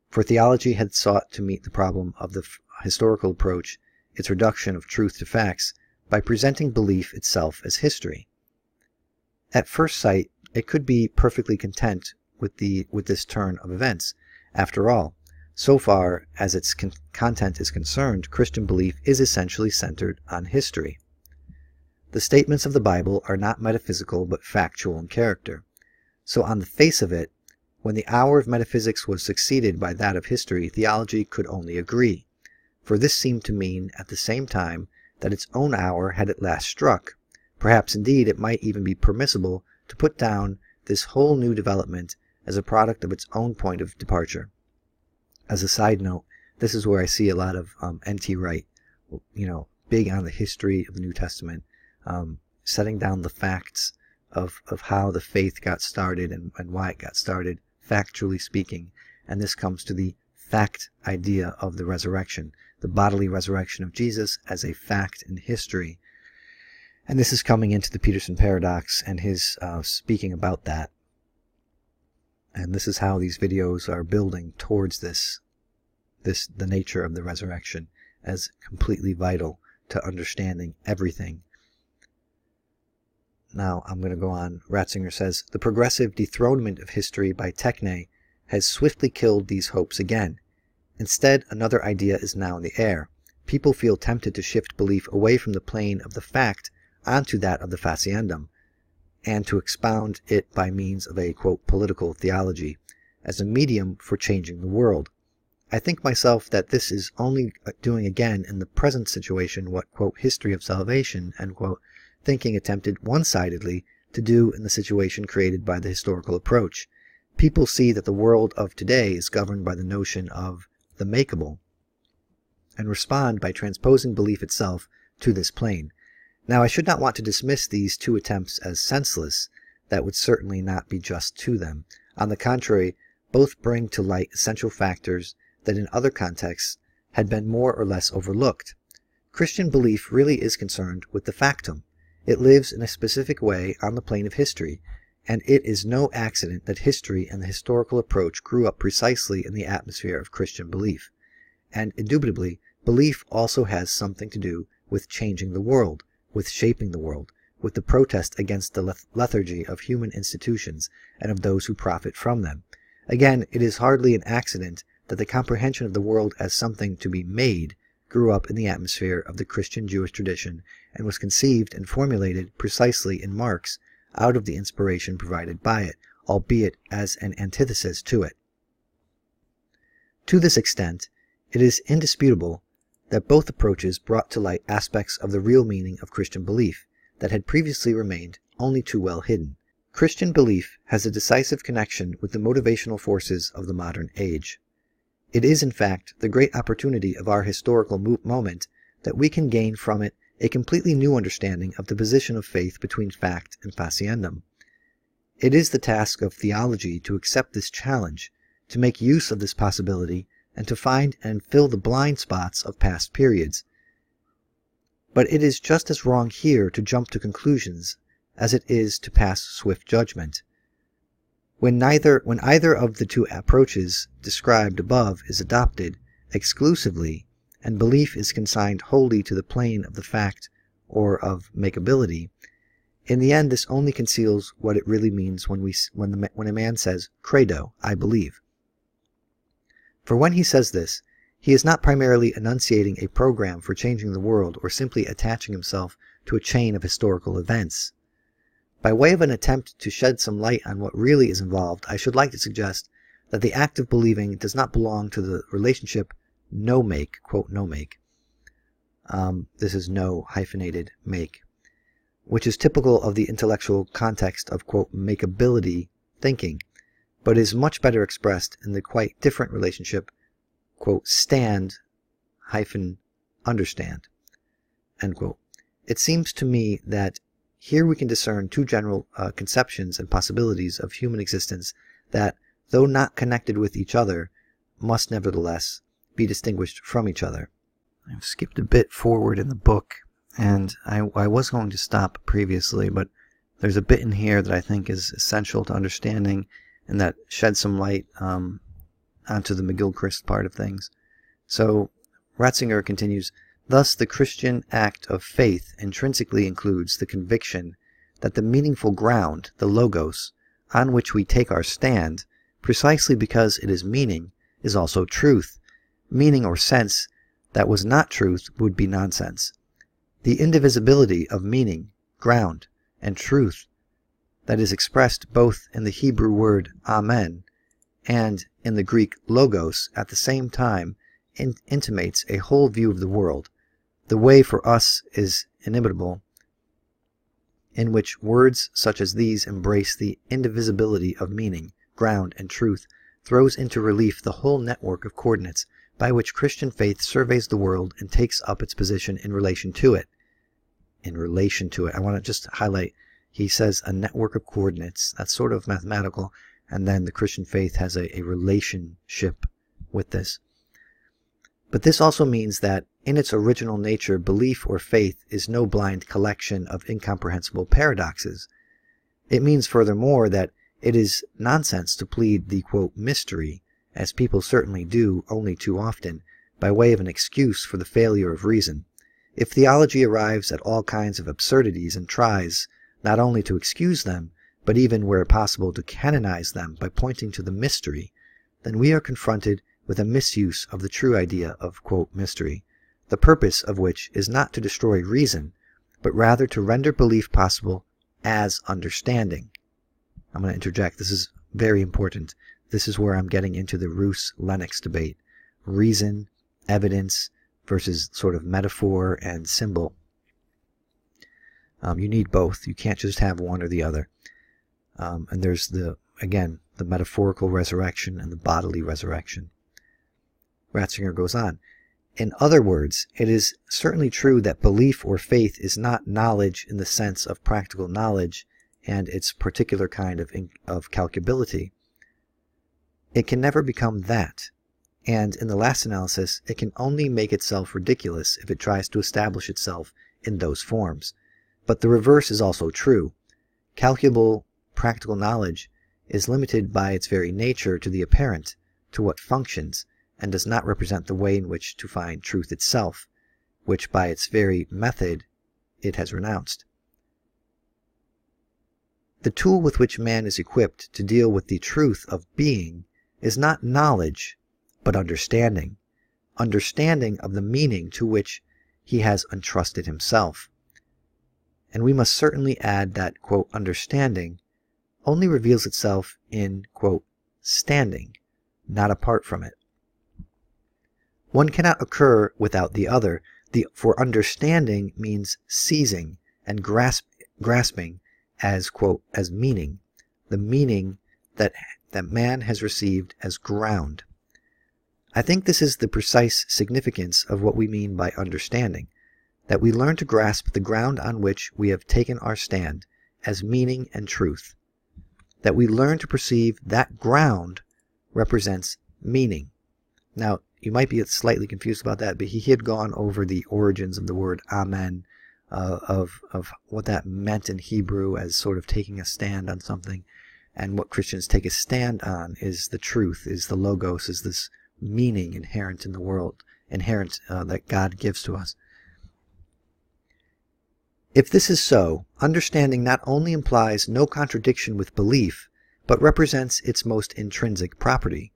A: For theology had sought to meet the problem of the historical approach, its reduction of truth to facts, by presenting belief itself as history. At first sight, it could be perfectly content with this turn of events. After all, so far as its content is concerned, Christian belief is essentially centered on history. The statements of the Bible are not metaphysical but factual in character. So on the face of it, when the hour of metaphysics was succeeded by that of history, theology could only agree, for this seemed to mean at the same time that its own hour had at last struck. Perhaps indeed it might even be permissible to put down this whole new development as a product of its own point of departure. As a side note, this is where I see a lot of N.T. Wright, big on the history of the New Testament, setting down the facts of how the faith got started and why it got started, factually speaking. And this comes to the fact idea of the resurrection, the bodily resurrection of Jesus as a fact in history. And this is coming into the Peterson paradox and his speaking about that. And this is how these videos are building towards the nature of the resurrection as completely vital to understanding everything. Now I'm going to go on. Ratzinger says, the progressive dethronement of history by techne has swiftly killed these hopes again. Instead, another idea is now in the air. People feel tempted to shift belief away from the plane of the fact onto that of the faciendum, and to expound it by means of a, quote, political theology, as a medium for changing the world. I think myself that this is only doing again in the present situation what, quote, history of salvation, end quote, thinking attempted one-sidedly to do in the situation created by the historical approach. People see that the world of today is governed by the notion of the makeable, and respond by transposing belief itself to this plane. Now, I should not want to dismiss these two attempts as senseless. That would certainly not be just to them. On the contrary, both bring to light essential factors that in other contexts had been more or less overlooked. Christian belief really is concerned with the factum. It lives in a specific way on the plane of history, and it is no accident that history and the historical approach grew up precisely in the atmosphere of Christian belief. And indubitably, belief also has something to do with changing the world, with shaping the world, with the protest against the lethargy of human institutions and of those who profit from them. Again, it is hardly an accident that the comprehension of the world as something to be made grew up in the atmosphere of the Christian Jewish tradition and was conceived and formulated precisely in Marx out of the inspiration provided by it, albeit as an antithesis to it. To this extent, it is indisputable that both approaches brought to light aspects of the real meaning of Christian belief that had previously remained only too well hidden. Christian belief has a decisive connection with the motivational forces of the modern age. It is, in fact, the great opportunity of our historical moment that we can gain from it a completely new understanding of the position of faith between fact and faciendum. It is the task of theology to accept this challenge, to make use of this possibility, and to find and fill the blind spots of past periods. But it is just as wrong here to jump to conclusions as it is to pass swift judgment. When either of the two approaches described above is adopted exclusively, and belief is consigned wholly to the plane of the fact or of makeability, in the end this only conceals what it really means when a man says, "Credo, I believe." For when he says this, he is not primarily enunciating a program for changing the world or simply attaching himself to a chain of historical events. By way of an attempt to shed some light on what really is involved, I should like to suggest that the act of believing does not belong to the relationship no-make, quote, no-make. This is no hyphenated make, which is typical of the intellectual context of, quote, makeability thinking, but is much better expressed in the quite different relationship, quote, stand hyphen understand, end quote. It seems to me that here we can discern two general conceptions and possibilities of human existence that, though not connected with each other, must nevertheless be distinguished from each other. I've skipped a bit forward in the book, and I was going to stop previously, but there's a bit in here that I think is essential to understanding and that sheds some light onto the McGilchrist part of things. So Ratzinger continues, "Thus the Christian act of faith intrinsically includes the conviction that the meaningful ground, the logos, on which we take our stand, precisely because it is meaning, is also truth. Meaning or sense that was not truth would be nonsense. The indivisibility of meaning, ground, and truth that is expressed both in the Hebrew word amen and in the Greek logos at the same time intimates a whole view of the world. The way for us is inimitable, in which words such as these embrace the indivisibility of meaning, ground, and truth, throws into relief the whole network of coordinates by which Christian faith surveys the world and takes up its position in relation to it. In relation to it. I want to just highlight, he says a network of coordinates. That's sort of mathematical, and then the Christian faith has a relationship with this. But this also means that in its original nature, belief or faith is no blind collection of incomprehensible paradoxes. It means furthermore that it is nonsense to plead the, quote, mystery, as people certainly do only too often, by way of an excuse for the failure of reason. If theology arrives at all kinds of absurdities and tries not only to excuse them, but even where possible to canonize them by pointing to the mystery, then we are confronted with a misuse of the true idea of, quote, mystery, the purpose of which is not to destroy reason, but rather to render belief possible as understanding. I'm going to interject. This is very important. This is where I'm getting into the Roos-Lennox debate. Reason, evidence, versus sort of metaphor and symbol. You need both. You can't just have one or the other. And there's, again, the metaphorical resurrection and the bodily resurrection. Ratzinger goes on. In other words, it is certainly true that belief or faith is not knowledge in the sense of practical knowledge and its particular kind of calculability. It can never become that, and in the last analysis, it can only make itself ridiculous if it tries to establish itself in those forms. But the reverse is also true. Calculable practical knowledge is limited by its very nature to the apparent, to what functions, and does not represent the way in which to find truth itself, which by its very method it has renounced. The tool with which man is equipped to deal with the truth of being is not knowledge, but understanding. Understanding of the meaning to which he has entrusted himself. And we must certainly add that, quote, understanding only reveals itself in, quote, standing, not apart from it. One cannot occur without the other, for understanding means seizing and grasping as, quote, as meaning, the meaning that man has received as ground. I think this is the precise significance of what we mean by understanding, that we learn to grasp the ground on which we have taken our stand as meaning and truth, that we learn to perceive that ground represents meaning. Now, you might be slightly confused about that, but he had gone over the origins of the word amen, of what that meant in Hebrew as sort of taking a stand on something. And what Christians take a stand on is the truth, is the logos, is this meaning inherent in the world, that God gives to us. If this is so, understanding not only implies no contradiction with belief, but represents its most intrinsic property.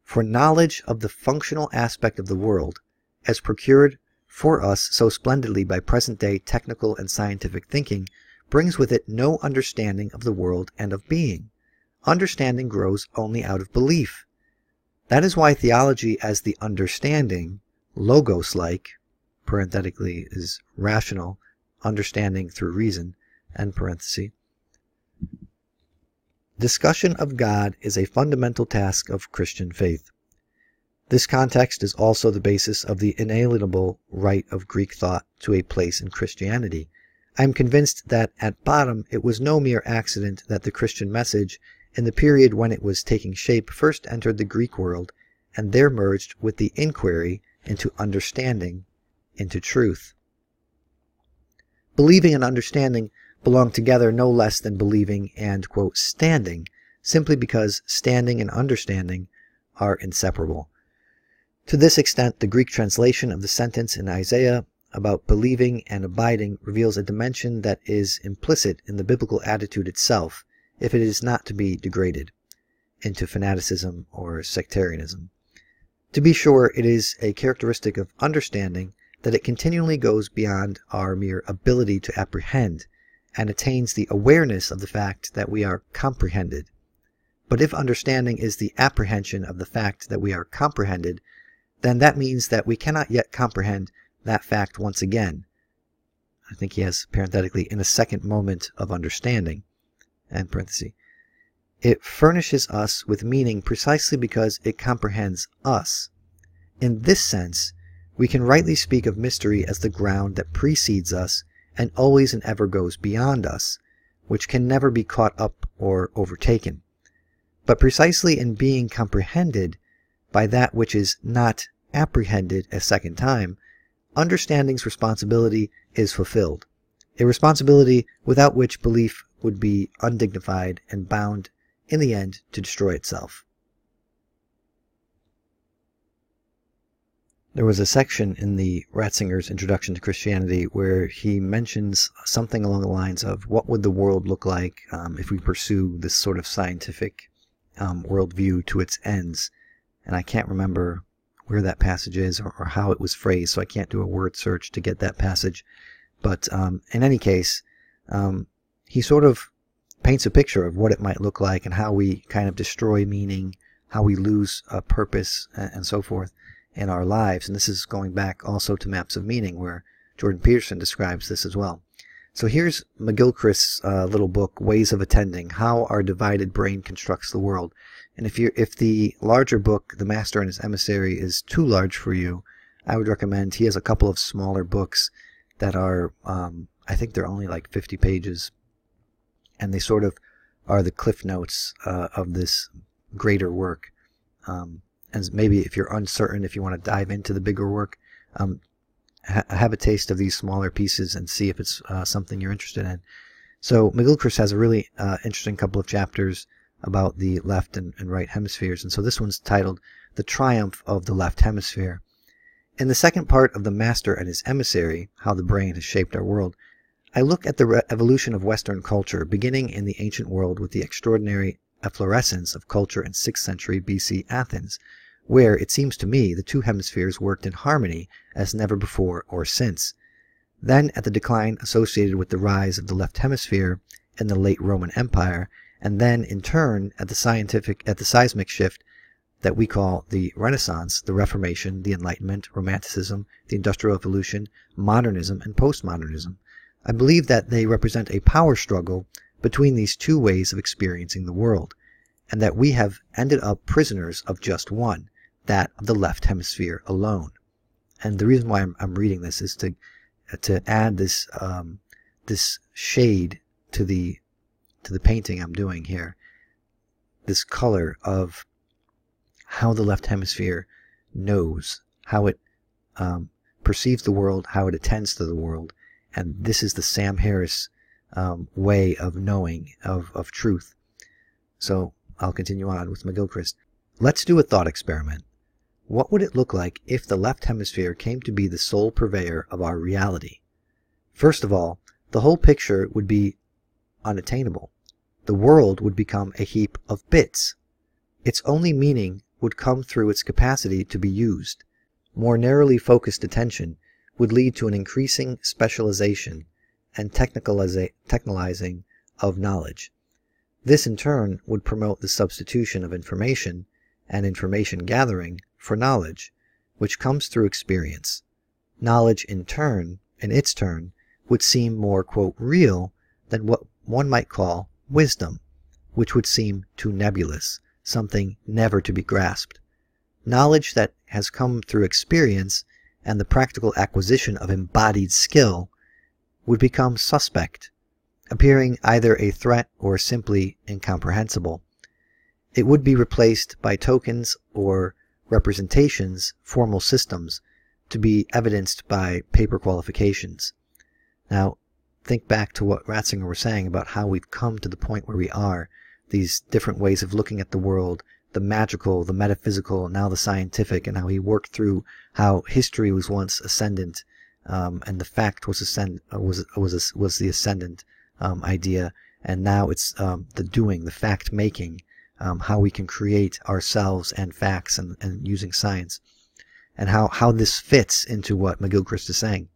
A: For knowledge of the functional aspect of the world, as procured for us so splendidly by present-day technical and scientific thinking, brings with it no understanding of the world and of being. Understanding grows only out of belief. That is why theology as the understanding, logos-like, parenthetically is rational, understanding through reason, end parenthesis. Discussion of God is a fundamental task of Christian faith. This context is also the basis of the inalienable right of Greek thought to a place in Christianity. I am convinced that at bottom it was no mere accident that the Christian message, in the period when it was taking shape, first entered the Greek world and there merged with the inquiry into understanding, into truth. Believing and understanding belong together no less than believing and, quote, standing, simply because standing and understanding are inseparable. To this extent, the Greek translation of the sentence in Isaiah about believing and abiding reveals a dimension that is implicit in the biblical attitude itself, if it is not to be degraded into fanaticism or sectarianism. To be sure, it is a characteristic of understanding that it continually goes beyond our mere ability to apprehend and attains the awareness of the fact that we are comprehended. But if understanding is the apprehension of the fact that we are comprehended, then that means that we cannot yet comprehend that fact once again. I think he has parenthetically, in a second moment of understanding, end parenthesis. It furnishes us with meaning precisely because it comprehends us. In this sense, we can rightly speak of mystery as the ground that precedes us and always and ever goes beyond us, which can never be caught up or overtaken. But precisely in being comprehended by that which is not apprehended a second time, understanding's responsibility is fulfilled, a responsibility without which belief would be undignified and bound, in the end, to destroy itself. There was a section in the Ratzinger's Introduction to Christianity where he mentions something along the lines of what would the world look like if we pursue this sort of scientific worldview to its ends. And I can't remember where that passage is or how it was phrased, so I can't do a word search to get that passage. But in any case, he sort of paints a picture of what it might look like and how we kind of destroy meaning, how we lose a purpose, and so forth in our lives. And this is going back also to Maps of Meaning, where Jordan Peterson describes this as well. So here's McGilchrist's little book, Ways of Attending, How Our Divided Brain Constructs the World. And if the larger book, The Master and His Emissary, is too large for you, I would recommend, he has a couple of smaller books that are, I think they're only like 50 pages, and they sort of are the cliff notes of this greater work. And maybe if you're uncertain, if you want to dive into the bigger work, have a taste of these smaller pieces and see if it's something you're interested in. So McGilchrist has a really interesting couple of chapters about the left and right hemispheres, and so this one's titled The Triumph of the Left Hemisphere. In the second part of The Master and His Emissary, How the Brain Has Shaped Our World, I look at the evolution of Western culture, beginning in the ancient world with the extraordinary efflorescence of culture in 6th century BC Athens, where, it seems to me, the two hemispheres worked in harmony as never before or since. Then at the decline associated with the rise of the left hemisphere in the late Roman Empire, and then in turn at the seismic shift that we call the Renaissance, the Reformation, the Enlightenment, Romanticism, the Industrial Revolution, Modernism, and Postmodernism. I believe that they represent a power struggle between these two ways of experiencing the world, and that we have ended up prisoners of just one, that of the left hemisphere alone. And the reason why I'm reading this is to add this this shade to the painting I'm doing here, this color of how the left hemisphere knows, how it perceives the world, how it attends to the world. And this is the Sam Harris way of knowing, of truth. So I'll continue on with McGilchrist. Let's do a thought experiment. What would it look like if the left hemisphere came to be the sole purveyor of our reality? First of all, the whole picture would be unattainable. The world would become a heap of bits. Its only meaning would come through its capacity to be used. More narrowly focused attention would lead to an increasing specialization and technicalizing of knowledge. This in turn would promote the substitution of information and information gathering for knowledge, which comes through experience. Knowledge in its turn, would seem more, quote, real than what one might call wisdom, which would seem too nebulous, something never to be grasped. Knowledge that has come through experience and the practical acquisition of embodied skill would become suspect, appearing either a threat or simply incomprehensible. It would be replaced by tokens or representations, formal systems, to be evidenced by paper qualifications. Now, think back to what Ratzinger was saying about how we've come to the point where we are, these different ways of looking at the world, the magical, the metaphysical, now the scientific, and how he worked through how history was once ascendant, and the fact was the ascendant idea, and now it's the doing, the fact making, how we can create ourselves and facts and using science, and how this fits into what McGilchrist is saying.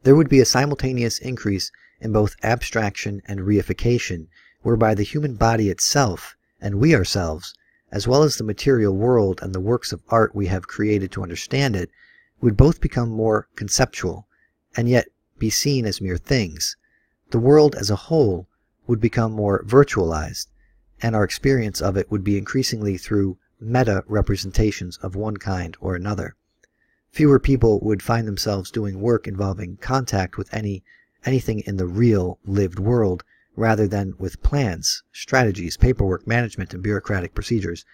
A: There would be a simultaneous increase in both abstraction and reification, whereby the human body itself, and we ourselves, as well as the material world and the works of art we have created to understand it, would both become more conceptual, and yet be seen as mere things. The world as a whole would become more virtualized, and our experience of it would be increasingly through meta-representations of one kind or another. Fewer people would find themselves doing work involving contact with anything in the real, lived world, rather than with plans, strategies, paperwork, management, and bureaucratic procedures.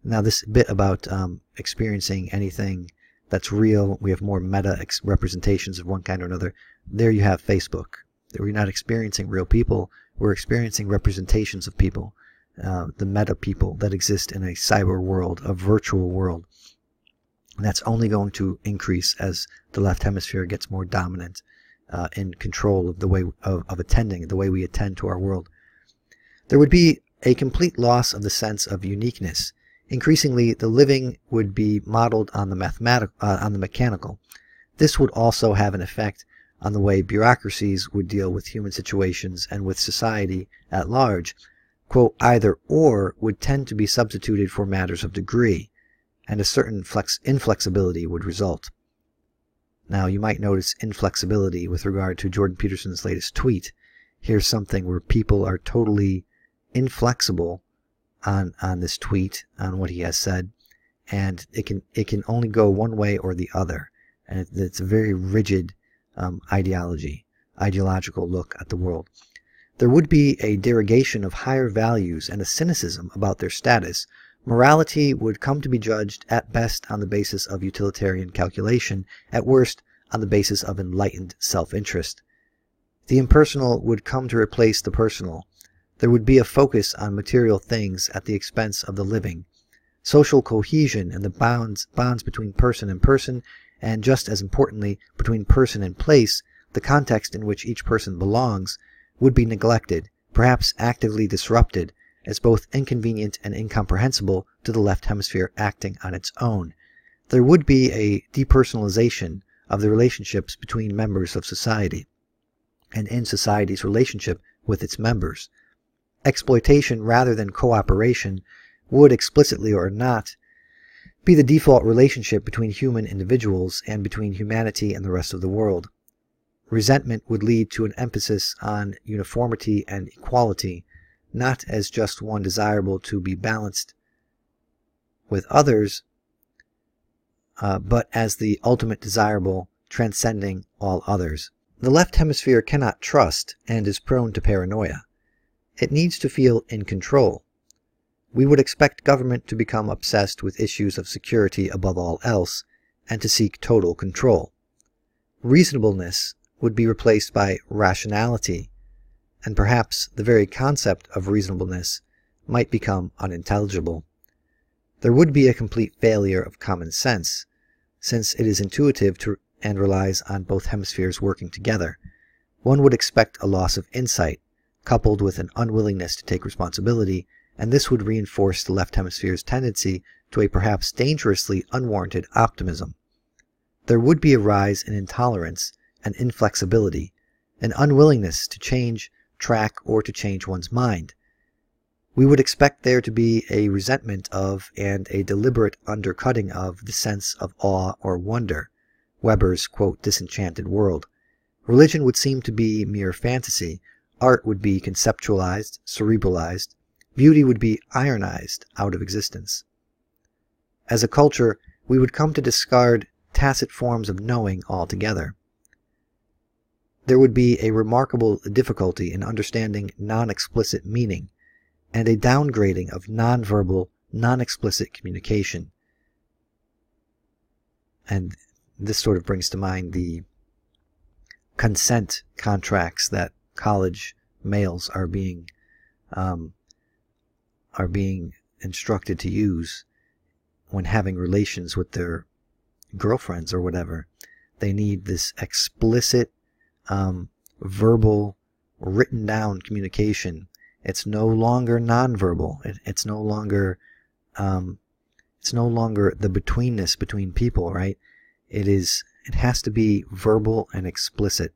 A: Now, this bit about experiencing anything that's real, we have more meta-representations of one kind or another. There you have Facebook. We're not experiencing real people, we're experiencing representations of people, the meta people that exist in a cyber world, a virtual world. And that's only going to increase as the left hemisphere gets more dominant in control of the way of attending, the way we attend to our world. There would be a complete loss of the sense of uniqueness. Increasingly, the living would be modeled on the mechanical. This would also have an effect on the way bureaucracies would deal with human situations and with society at large. Quote, either or would tend to be substituted for matters of degree, and a certain inflexibility would result. Now, you might notice inflexibility with regard to Jordan Peterson's latest tweet. Here's something where people are totally inflexible on this tweet, on what he has said, and it can only go one way or the other, and it's a very rigid ideological look at the world. There would be a derogation of higher values and a cynicism about their status. Morality would come to be judged at best on the basis of utilitarian calculation, at worst on the basis of enlightened self-interest. The impersonal would come to replace the personal. There would be a focus on material things at the expense of the living. Social cohesion and the bonds between person and person, and just as importantly, between person and place, the context in which each person belongs, would be neglected, perhaps actively disrupted, as both inconvenient and incomprehensible to the left hemisphere acting on its own. There would be a depersonalization of the relationships between members of society, and in society's relationship with its members. Exploitation rather than cooperation would, explicitly or not, be the default relationship between human individuals and between humanity and the rest of the world. Resentment would lead to an emphasis on uniformity and equality, not as just one desirable to be balanced with others, but as the ultimate desirable, transcending all others. The left hemisphere cannot trust and is prone to paranoia. It needs to feel in control. We would expect government to become obsessed with issues of security above all else and to seek total control. Reasonableness would be replaced by rationality, and perhaps the very concept of reasonableness might become unintelligible. There would be a complete failure of common sense, since it is intuitive and relies on both hemispheres working together. One would expect a loss of insight, coupled with an unwillingness to take responsibility, and this would reinforce the left hemisphere's tendency to a perhaps dangerously unwarranted optimism. There would be a rise in intolerance and inflexibility, an unwillingness to change track or to change one's mind. We would expect there to be a resentment of and a deliberate undercutting of the sense of awe or wonder, Weber's, quote, disenchanted world. Religion would seem to be mere fantasy, art would be conceptualized, cerebralized, beauty would be ironized out of existence. As a culture, we would come to discard tacit forms of knowing altogether. There would be a remarkable difficulty in understanding non-explicit meaning, and a downgrading of non-verbal, non-explicit communication. And this sort of brings to mind the consent contracts that college males are being instructed to use when having relations with their girlfriends or whatever. They need this explicit, verbal, written down communication. It's no longer nonverbal. It's no longer the betweenness between people, right? It has to be verbal and explicit.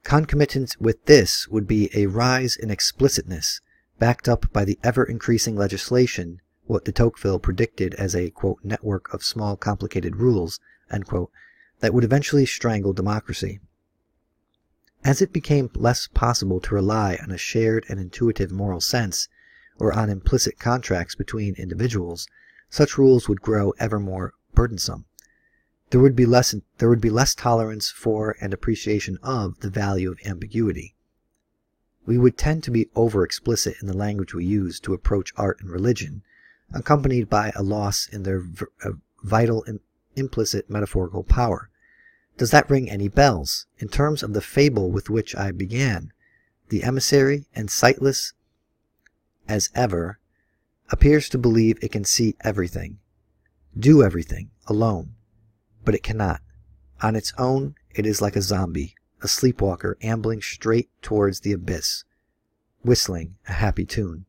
A: Concomitant with this would be a rise in explicitness, backed up by the ever-increasing legislation, what de Tocqueville predicted as a, quote, network of small complicated rules, end quote, that would eventually strangle democracy. As it became less possible to rely on a shared and intuitive moral sense, or on implicit contracts between individuals, such rules would grow ever more burdensome. There would be less tolerance for and appreciation of the value of ambiguity. We would tend to be over-explicit in the language we use to approach art and religion, accompanied by a loss in their vital implicit metaphorical power. Does that ring any bells? In terms of the fable with which I began, the emissary, and sightless as ever, appears to believe it can see everything, do everything, alone. But it cannot. On its own, it is like a zombie, a sleepwalker ambling straight towards the abyss, whistling a happy tune.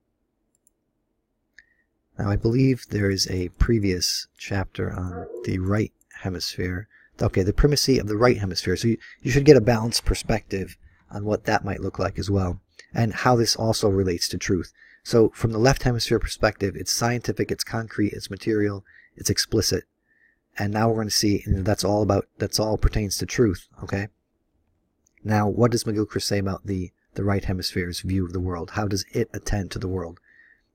A: Now, I believe there is a previous chapter on the right hemisphere. Okay, the primacy of the right hemisphere. So you should get a balanced perspective on what that might look like as well, and how this also relates to truth. So from the left hemisphere perspective, it's scientific, it's concrete, it's material, it's explicit. And now we're going to see that's all pertains to truth, okay? Now, what does McGilchrist say about the right hemisphere's view of the world? How does it attend to the world?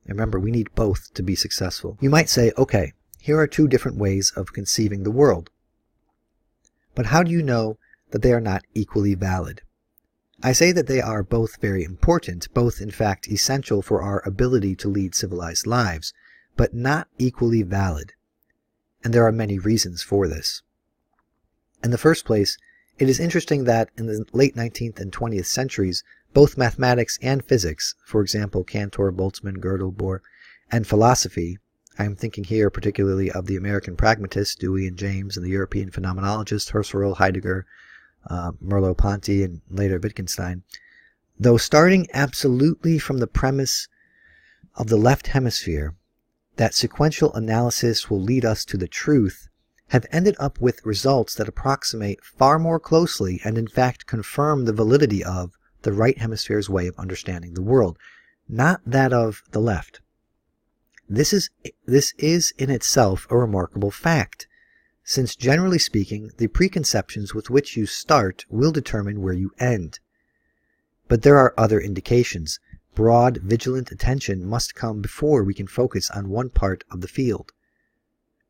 A: And remember, we need both to be successful. You might say, okay, here are two different ways of conceiving the world. But how do you know that they are not equally valid? I say that they are both very important, both in fact essential for our ability to lead civilized lives, but not equally valid. And there are many reasons for this. In the first place, it is interesting that in the late 19th and 20th centuries, both mathematics and physics, for example, Cantor, Boltzmann, Gödel, Bohr, and philosophy, I am thinking here particularly of the American pragmatists, Dewey and James, and the European phenomenologists, Husserl, Heidegger, Merleau-Ponty, and later Wittgenstein, though starting absolutely from the premise of the left hemisphere, that sequential analysis will lead us to the truth, have ended up with results that approximate far more closely and in fact confirm the validity of the right hemisphere's way of understanding the world, not that of the left. This is in itself a remarkable fact, since generally speaking, the preconceptions with which you start will determine where you end. But there are other indications. Broad, vigilant attention must come before we can focus on one part of the field.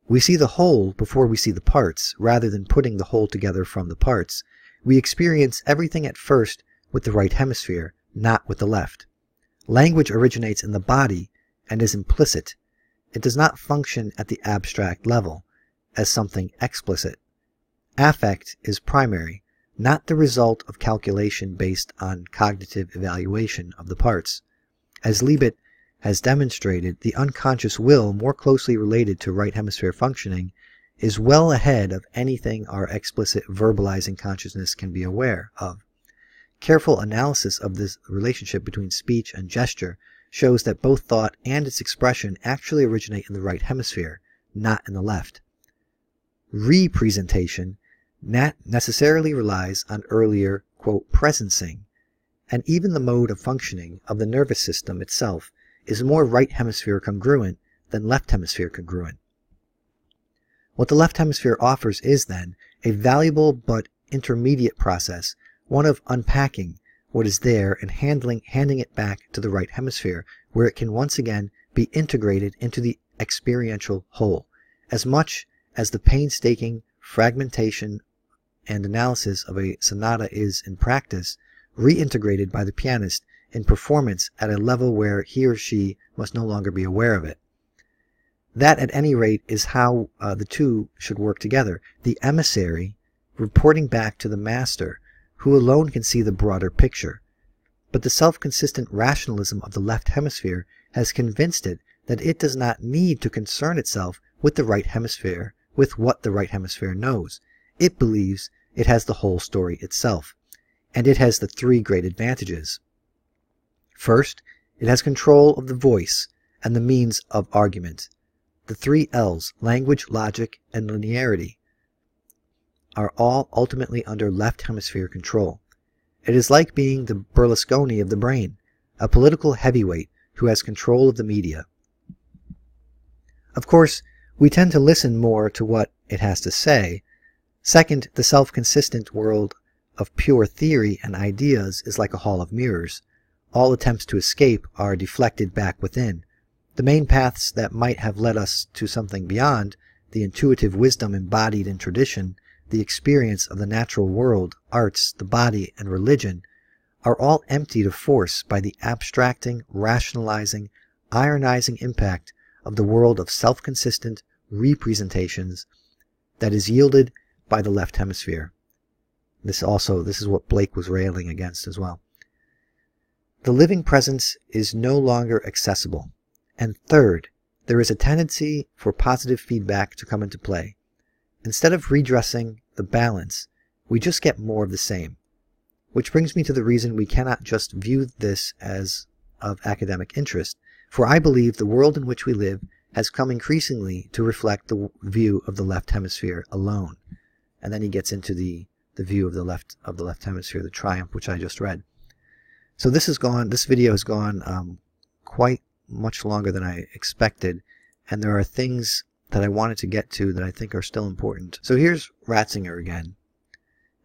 A: We see the whole before we see the parts, rather than putting the whole together from the parts. We experience everything at first with the right hemisphere, not with the left. Language originates in the body and is implicit. It does not function at the abstract level, as something explicit. Affect is primary, not the result of calculation based on cognitive evaluation of the parts. As Liebet has demonstrated, the unconscious will, more closely related to right hemisphere functioning, is well ahead of anything our explicit verbalizing consciousness can be aware of. Careful analysis of this relationship between speech and gesture shows that both thought and its expression actually originate in the right hemisphere, not in the left. Representation necessarily relies on earlier, quote, presencing, and even the mode of functioning of the nervous system itself is more right hemisphere congruent than left hemisphere congruent. What the left hemisphere offers is, then, a valuable but intermediate process, one of unpacking what is there and handing it back to the right hemisphere, where it can once again be integrated into the experiential whole, as much as the painstaking fragmentation and analysis of a sonata is in practice, reintegrated by the pianist in performance at a level where he or she must no longer be aware of it. That, at any rate, is how the two should work together. The emissary reporting back to the master, who alone can see the broader picture. But the self-consistent rationalism of the left hemisphere has convinced it that it does not need to concern itself with the right hemisphere, with what the right hemisphere knows. It believes it has the whole story itself, and it has the three great advantages. First, it has control of the voice and the means of argument. The three L's, language, logic, and linearity, are all ultimately under left hemisphere control. It is like being the Berlusconi of the brain, a political heavyweight who has control of the media. Of course, we tend to listen more to what it has to say. Second, the self-consistent world of pure theory and ideas is like a hall of mirrors. All attempts to escape are deflected back within. The main paths that might have led us to something beyond, the intuitive wisdom embodied in tradition, the experience of the natural world, arts, the body, and religion, are all emptied of force by the abstracting, rationalizing, ironizing impact of the world of self-consistent representations that is yielded by the left hemisphere. This is what Blake was railing against as well. The living presence is no longer accessible. And third, there is a tendency for positive feedback to come into play. Instead of redressing the balance, we just get more of the same. Which brings me to the reason we cannot just view this as of academic interest, for I believe the world in which we live has come increasingly to reflect the view of the left hemisphere alone. And then he gets into the view of the left hemisphere, the triumph, which I just read. So this video has gone quite much longer than I expected, and there are things that I wanted to get to that I think are still important. So here's Ratzinger again,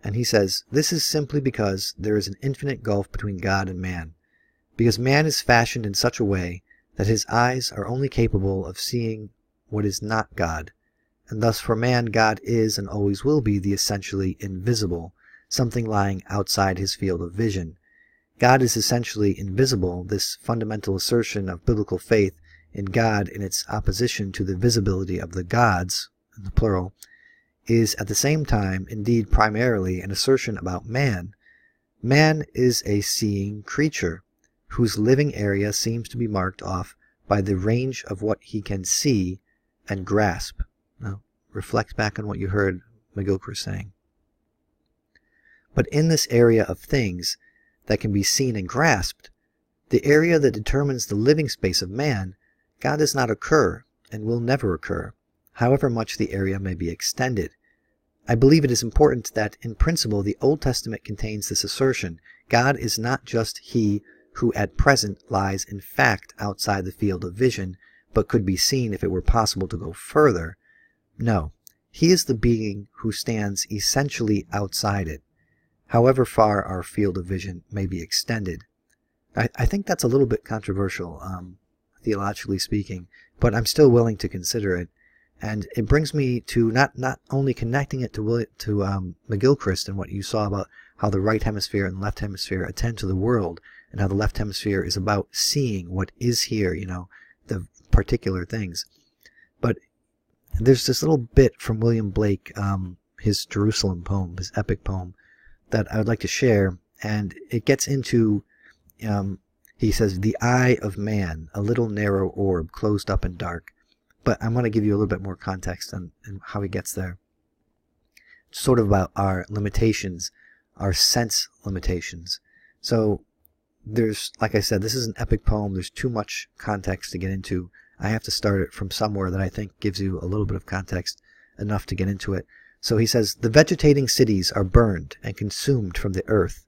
A: and he says, "This is simply because there is an infinite gulf between God and man, because man is fashioned in such a way that his eyes are only capable of seeing what is not God, and thus for man God is and always will be the essentially invisible, something lying outside his field of vision. God is essentially invisible. This fundamental assertion of biblical faith in God in its opposition to the visibility of the gods, in the plural, is at the same time, indeed primarily, an assertion about man. Man is a seeing creature, whose living area seems to be marked off by the range of what he can see and grasp." Now, reflect back on what you heard McGilchrist saying. But in this area of things that can be seen and grasped, the area that determines the living space of man, God does not occur and will never occur, however much the area may be extended. I believe it is important that, in principle, the Old Testament contains this assertion. God is not just he who at present lies in fact outside the field of vision, but could be seen if it were possible to go further. No, he is the being who stands essentially outside it, however far our field of vision may be extended. I think that's a little bit controversial, theologically speaking, but I'm still willing to consider it. And it brings me to not only connecting it to McGilchrist and what you saw about how the right hemisphere and left hemisphere attend to the world, and how the left hemisphere is about seeing what is here, the particular things. But there's this little bit from William Blake, his Jerusalem poem, his epic poem, that I would like to share. And it gets into, he says, the eye of man, a little narrow orb, closed up and dark. But I'm going to give you a little bit more context on how he gets there. Sort of about our limitations, our sense limitations. So there's, like I said, this is an epic poem. There's too much context to get into. I have to start it from somewhere that I think gives you a little bit of context enough to get into it. So he says, the vegetating cities are burned and consumed from the earth.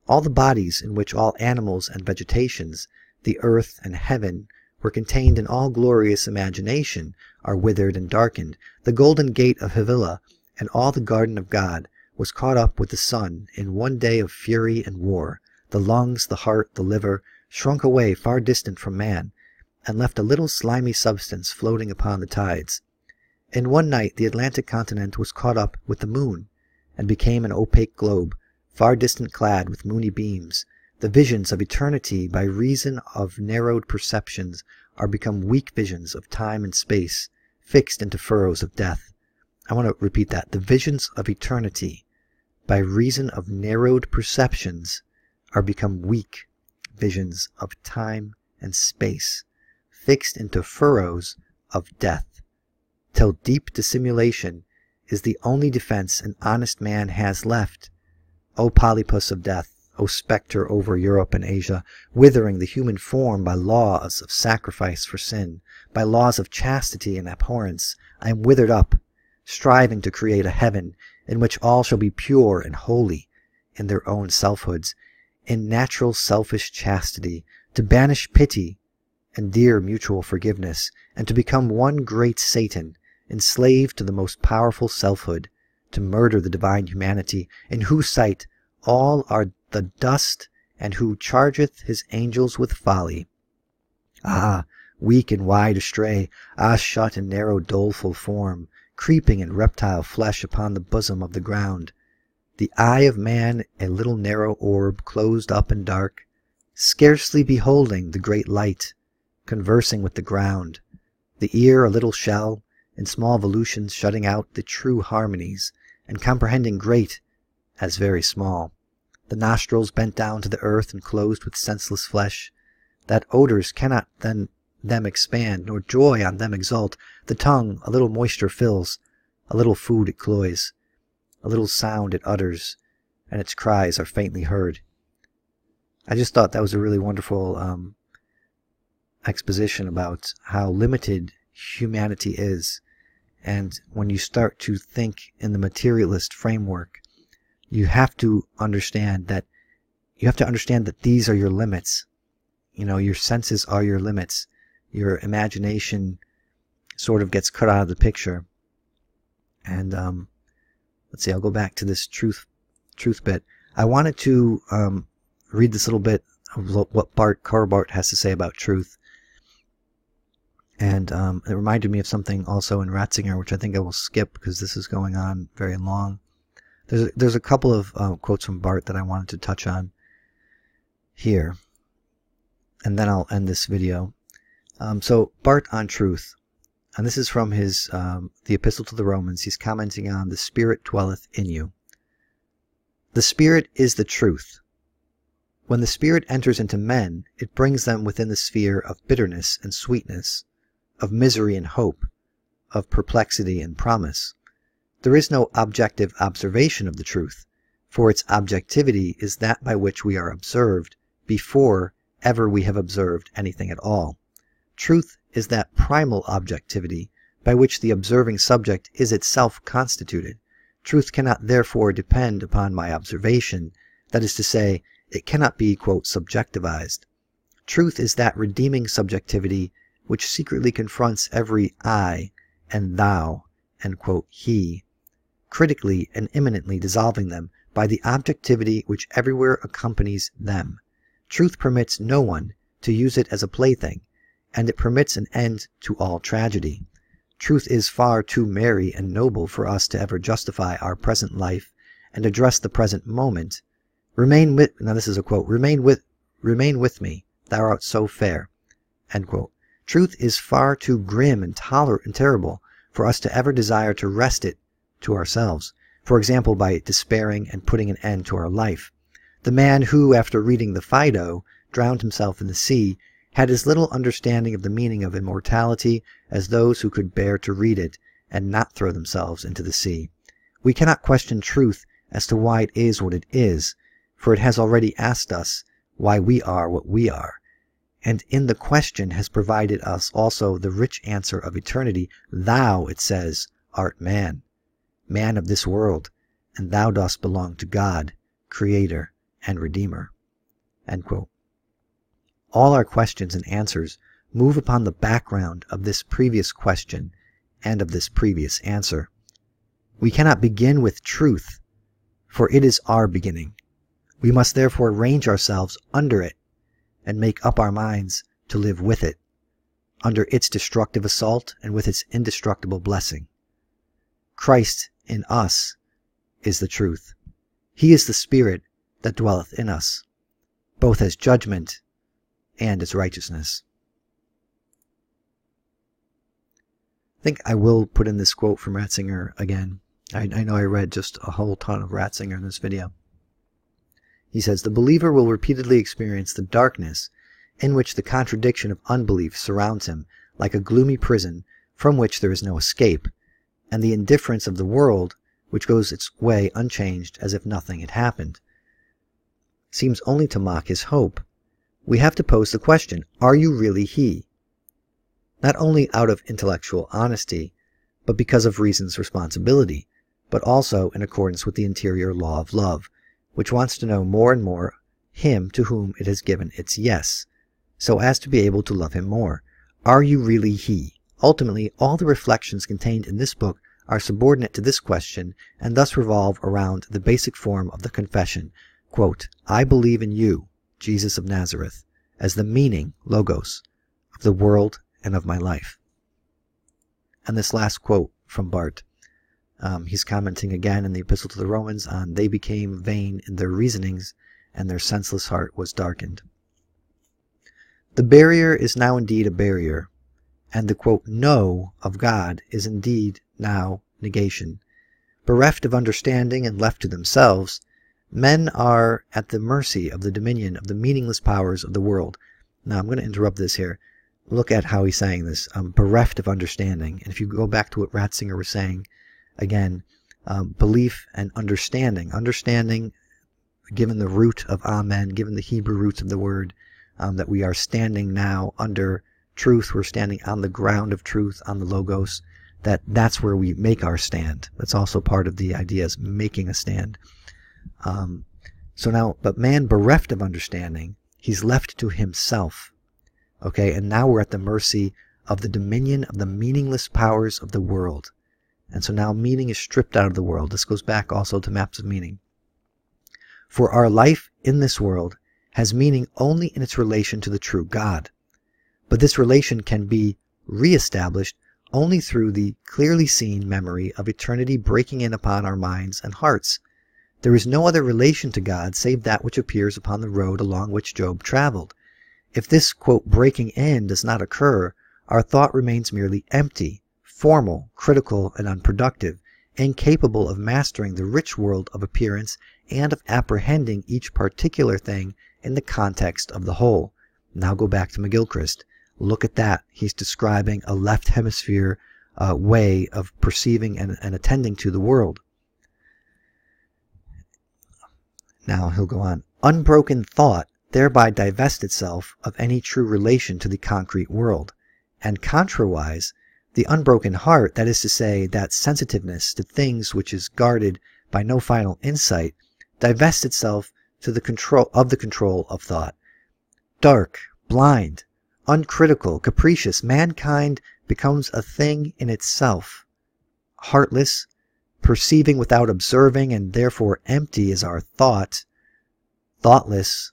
A: All the bodies in which all animals and vegetations, the earth and heaven, were contained in all glorious imagination, are withered and darkened. The golden gate of Havilah and all the garden of God was caught up with the sun in one day of fury and war. The lungs, the heart, the liver, shrunk away far distant from man, and left a little slimy substance floating upon the tides. In one night the Atlantic continent was caught up with the moon, and became an opaque globe, far distant clad with moony beams. The visions of eternity, by reason of narrowed perceptions, are become weak visions of time and space, fixed into furrows of death. I want to repeat that. The visions of eternity, by reason of narrowed perceptions, are become weak visions of time and space, fixed into furrows of death, till deep dissimulation is the only defense an honest man has left. O polypus of death, O spectre over Europe and Asia, withering the human form by laws of sacrifice for sin, by laws of chastity and abhorrence, I am withered up, striving to create a heaven in which all shall be pure and holy in their own selfhoods, in natural selfish chastity, to banish pity and dear mutual forgiveness, and to become one great Satan, enslaved to the most powerful selfhood, to murder the divine humanity, in whose sight all are the dust, and who chargeth his angels with folly. Ah, weak and wide astray, ah, shut in narrow doleful form, creeping in reptile flesh upon the bosom of the ground, the eye of man a little narrow orb closed up and dark, scarcely beholding the great light, conversing with the ground, the ear a little shell, in small volutions shutting out the true harmonies, and comprehending great as very small. The nostrils bent down to the earth and closed with senseless flesh, that odors cannot then them expand, nor joy on them exult. The tongue a little moisture fills, a little food it cloys, a little sound it utters, and its cries are faintly heard. I just thought that was a really wonderful exposition about how limited humanity is. And when you start to think in the materialist framework, you have to understand that these are your limits. Your senses are your limits. Your imagination sort of gets cut out of the picture. And let's see, I'll go back to this truth bit. I wanted to read this little bit of what Karl Barth has to say about truth. And it reminded me of something also in Ratzinger, which I think I will skip because this is going on very long. There's a couple of quotes from Barth that I wanted to touch on here, and then I'll end this video. So Barth on truth, and this is from his the Epistle to the Romans. He's commenting on the Spirit dwelleth in you. The Spirit is the truth. When the Spirit enters into men, it brings them within the sphere of bitterness and sweetness, of misery and hope, of perplexity and promise. There is no objective observation of the truth, for its objectivity is that by which we are observed before ever we have observed anything at all. Truth is that primal objectivity by which the observing subject is itself constituted. Truth cannot therefore depend upon my observation, that is to say, it cannot be, quote, subjectivized. Truth is that redeeming subjectivity which secretly confronts every I and thou and, quote, he, critically and immanently dissolving them by the objectivity which everywhere accompanies them. Truth permits no one to use it as a plaything, and it permits an end to all tragedy. Truth is far too merry and noble for us to ever justify our present life and address the present moment. Now this is a quote, remain with me, thou art so fair. End quote. Truth is far too grim and terrible for us to ever desire to wrest it to ourselves, for example by despairing and putting an end to our life. The man who, after reading the Phaedo, drowned himself in the sea, had as little understanding of the meaning of immortality as those who could bear to read it and not throw themselves into the sea. We cannot question truth as to why it is what it is, for it has already asked us why we are what we are, and in the question has provided us also the rich answer of eternity. Thou, it says, art man, man of this world, and thou dost belong to God, Creator and Redeemer. End quote. All our questions and answers move upon the background of this previous question and of this previous answer. We cannot begin with truth, for it is our beginning. We must therefore range ourselves under it and make up our minds to live with it, under its destructive assault and with its indestructible blessing. Christ in us is the truth. He is the Spirit that dwelleth in us, both as judgment and as righteousness. I think I will put in this quote from Ratzinger again. I know I read just a whole ton of Ratzinger in this video. He says, the believer will repeatedly experience the darkness in which the contradiction of unbelief surrounds him like a gloomy prison from which there is no escape, and the indifference of the world which goes its way unchanged as if nothing had happened, seems only to mock his hope. We have to pose the question, are you really he? Not only out of intellectual honesty, but because of reason's responsibility, but also in accordance with the interior law of love, which wants to know more and more him to whom it has given its yes, so as to be able to love him more. Are you really he? Ultimately, all the reflections contained in this book are subordinate to this question and thus revolve around the basic form of the confession, quote, I believe in you, Jesus of Nazareth, as the meaning, logos, of the world and of my life. And this last quote from Barth, he's commenting again in the Epistle to the Romans on they became vain in their reasonings and their senseless heart was darkened. The barrier is now indeed a barrier, and the quote, no of God is indeed now negation. Bereft of understanding and left to themselves, men are at the mercy of the dominion of the meaningless powers of the world. Now I'm going to interrupt this here. Look at how he's saying this, bereft of understanding. And if you go back to what Ratzinger was saying, again, belief and understanding. Understanding, given the root of amen, given the Hebrew roots of the word, that we are standing now under truth. We're standing on the ground of truth, on the logos. That's where we make our stand. That's also part of the idea, is making a stand. So now, but man bereft of understanding, he's left to himself. Okay, and now we're at the mercy of the dominion of the meaningless powers of the world. And so now meaning is stripped out of the world. This goes back also to maps of meaning. For our life in this world has meaning only in its relation to the true God. But this relation can be reestablished only through the clearly seen memory of eternity breaking in upon our minds and hearts. There is no other relation to God save that which appears upon the road along which Job traveled. If this, quote, breaking in does not occur, our thought remains merely empty, formal, critical, and unproductive, incapable of mastering the rich world of appearance and of apprehending each particular thing in the context of the whole. Now go back to McGilchrist. Look at that. He's describing a left hemisphere way of perceiving and attending to the world. Now he'll go on. Unbroken thought thereby divests itself of any true relation to the concrete world, and contrawise, the unbroken heart, that is to say, that sensitiveness to things which is guarded by no final insight, divests itself to the control of thought. Dark, blind, uncritical, capricious, mankind becomes a thing in itself. Heartless, perceiving without observing, and therefore empty is our thought. Thoughtless,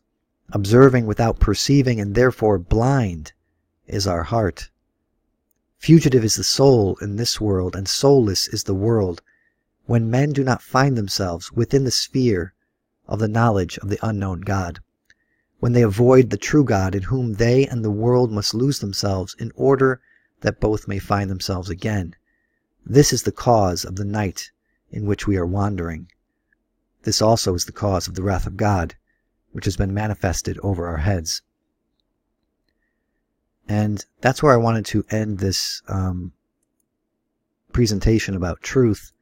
A: observing without perceiving, and therefore blind is our heart. Fugitive is the soul in this world, and soulless is the world, when men do not find themselves within the sphere of the knowledge of the unknown God, when they avoid the true God in whom they and the world must lose themselves in order that both may find themselves again. This is the cause of the night in which we are wandering. This also is the cause of the wrath of God, which has been manifested over our heads. And that's where I wanted to end this presentation about truth.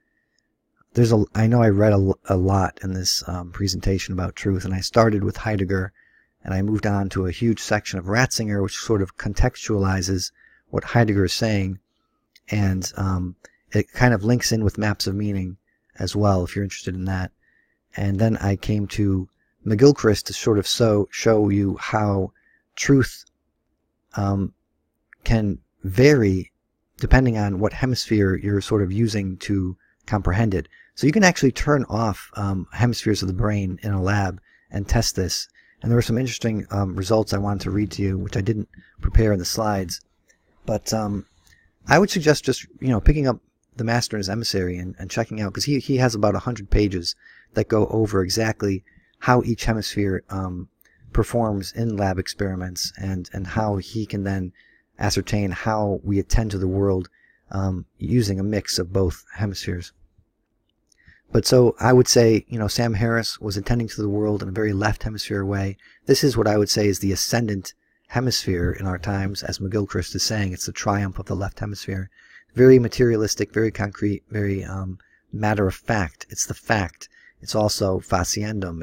A: I know I read a lot in this presentation about truth, and I started with Heidegger, and I moved on to a huge section of Ratzinger, which sort of contextualizes what Heidegger is saying, and it kind of links in with maps of meaning as well, if you're interested in that. And then I came to McGilchrist to sort of show you how truth can vary depending on what hemisphere you're sort of using to comprehend it. So you can actually turn off hemispheres of the brain in a lab and test this. And there were some interesting results I wanted to read to you, which I didn't prepare in the slides. But I would suggest just, picking up The Master and His Emissary and checking out, because he has about 100 pages that go over exactly how each hemisphere performs in lab experiments, and how he can then ascertain how we attend to the world using a mix of both hemispheres. But so I would say, Sam Harris was attending to the world in a very left hemisphere way. This is what I would say is the ascendant hemisphere in our times, as McGilchrist is saying. It's the triumph of the left hemisphere. Very materialistic, very concrete, very matter of fact. It's the fact. It's also faciendum.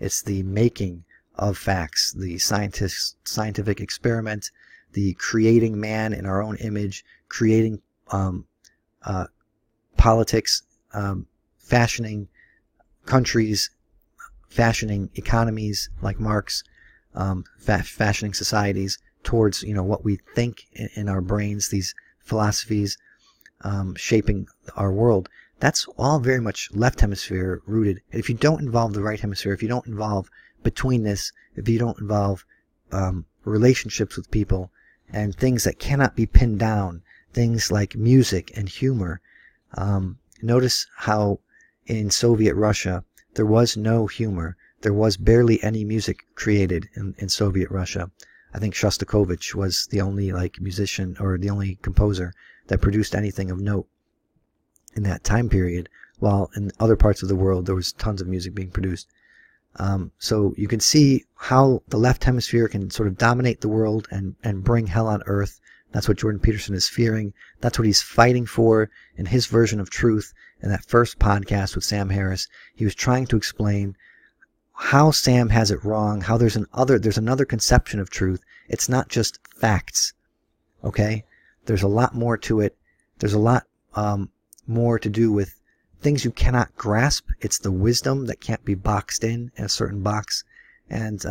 A: It's the making of facts, the scientific experiment, the creating man in our own image, creating politics, fashioning countries, fashioning economies like Marx, fashioning societies towards what we think in our brains, these philosophies shaping our world. That's all very much left hemisphere rooted. And if you don't involve the right hemisphere, if you don't involve betweenness, if you don't involve relationships with people and things that cannot be pinned down, things like music and humor. Notice how in Soviet Russia there was no humor. There was barely any music created in Soviet Russia. I think Shostakovich was the only musician or the only composer that produced anything of note in that time period, while in other parts of the world there was tons of music being produced. So you can see how the left hemisphere can sort of dominate the world and bring hell on earth. That's what Jordan Peterson is fearing. That's what he's fighting for in his version of truth. In that first podcast with Sam Harris, he was trying to explain how Sam has it wrong, how there's another conception of truth. It's not just facts, okay? There's a lot more to it. There's a lot more to do with things you cannot grasp. It's the wisdom that can't be boxed in a certain box. And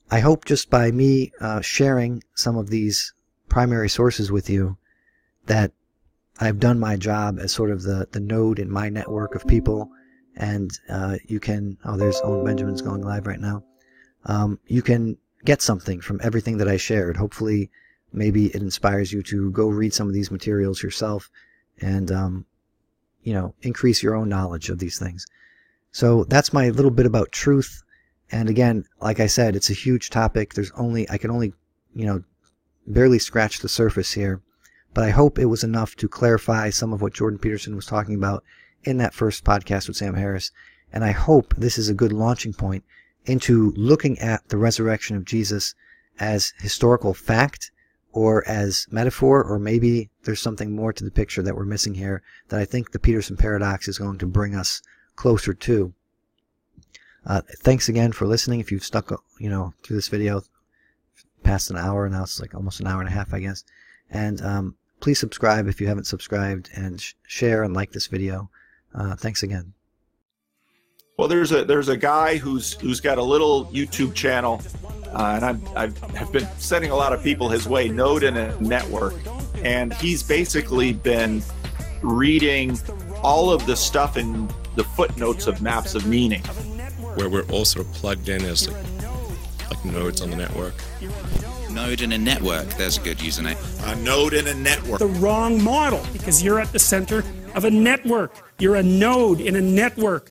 A: I hope just by me sharing some of these primary sources with you that I've done my job as sort of the node in my network of people. And you can, there's Owen Benjamin's going live right now. You can get something from everything that I shared. Hopefully, maybe it inspires you to go read some of these materials yourself and, increase your own knowledge of these things. So that's my little bit about truth. And again, like I said, it's a huge topic. I can only, barely scratch the surface here. But I hope it was enough to clarify some of what Jordan Peterson was talking about in that first podcast with Sam Harris. And I hope this is a good launching point into looking at the resurrection of Jesus as historical fact or as metaphor, or maybe there's something more to the picture that we're missing here that I think the Peterson paradox is going to bring us closer to. Thanks again for listening. If you've stuck, through this video past an hour, now it's like almost an hour and a half, I guess. And please subscribe if you haven't subscribed, and share and like this video. Thanks again.
B: Well, there's a guy who's got a little YouTube channel, and I've been sending a lot of people his way, Node in a Network, and he's basically been reading all of the stuff in the footnotes of Maps of Meaning,
C: where we're also plugged in as like nodes on the network.
D: Node in a network, there's a good username.
B: A node in a network.
E: The wrong model, because you're at the center of a network. You're a node in a network.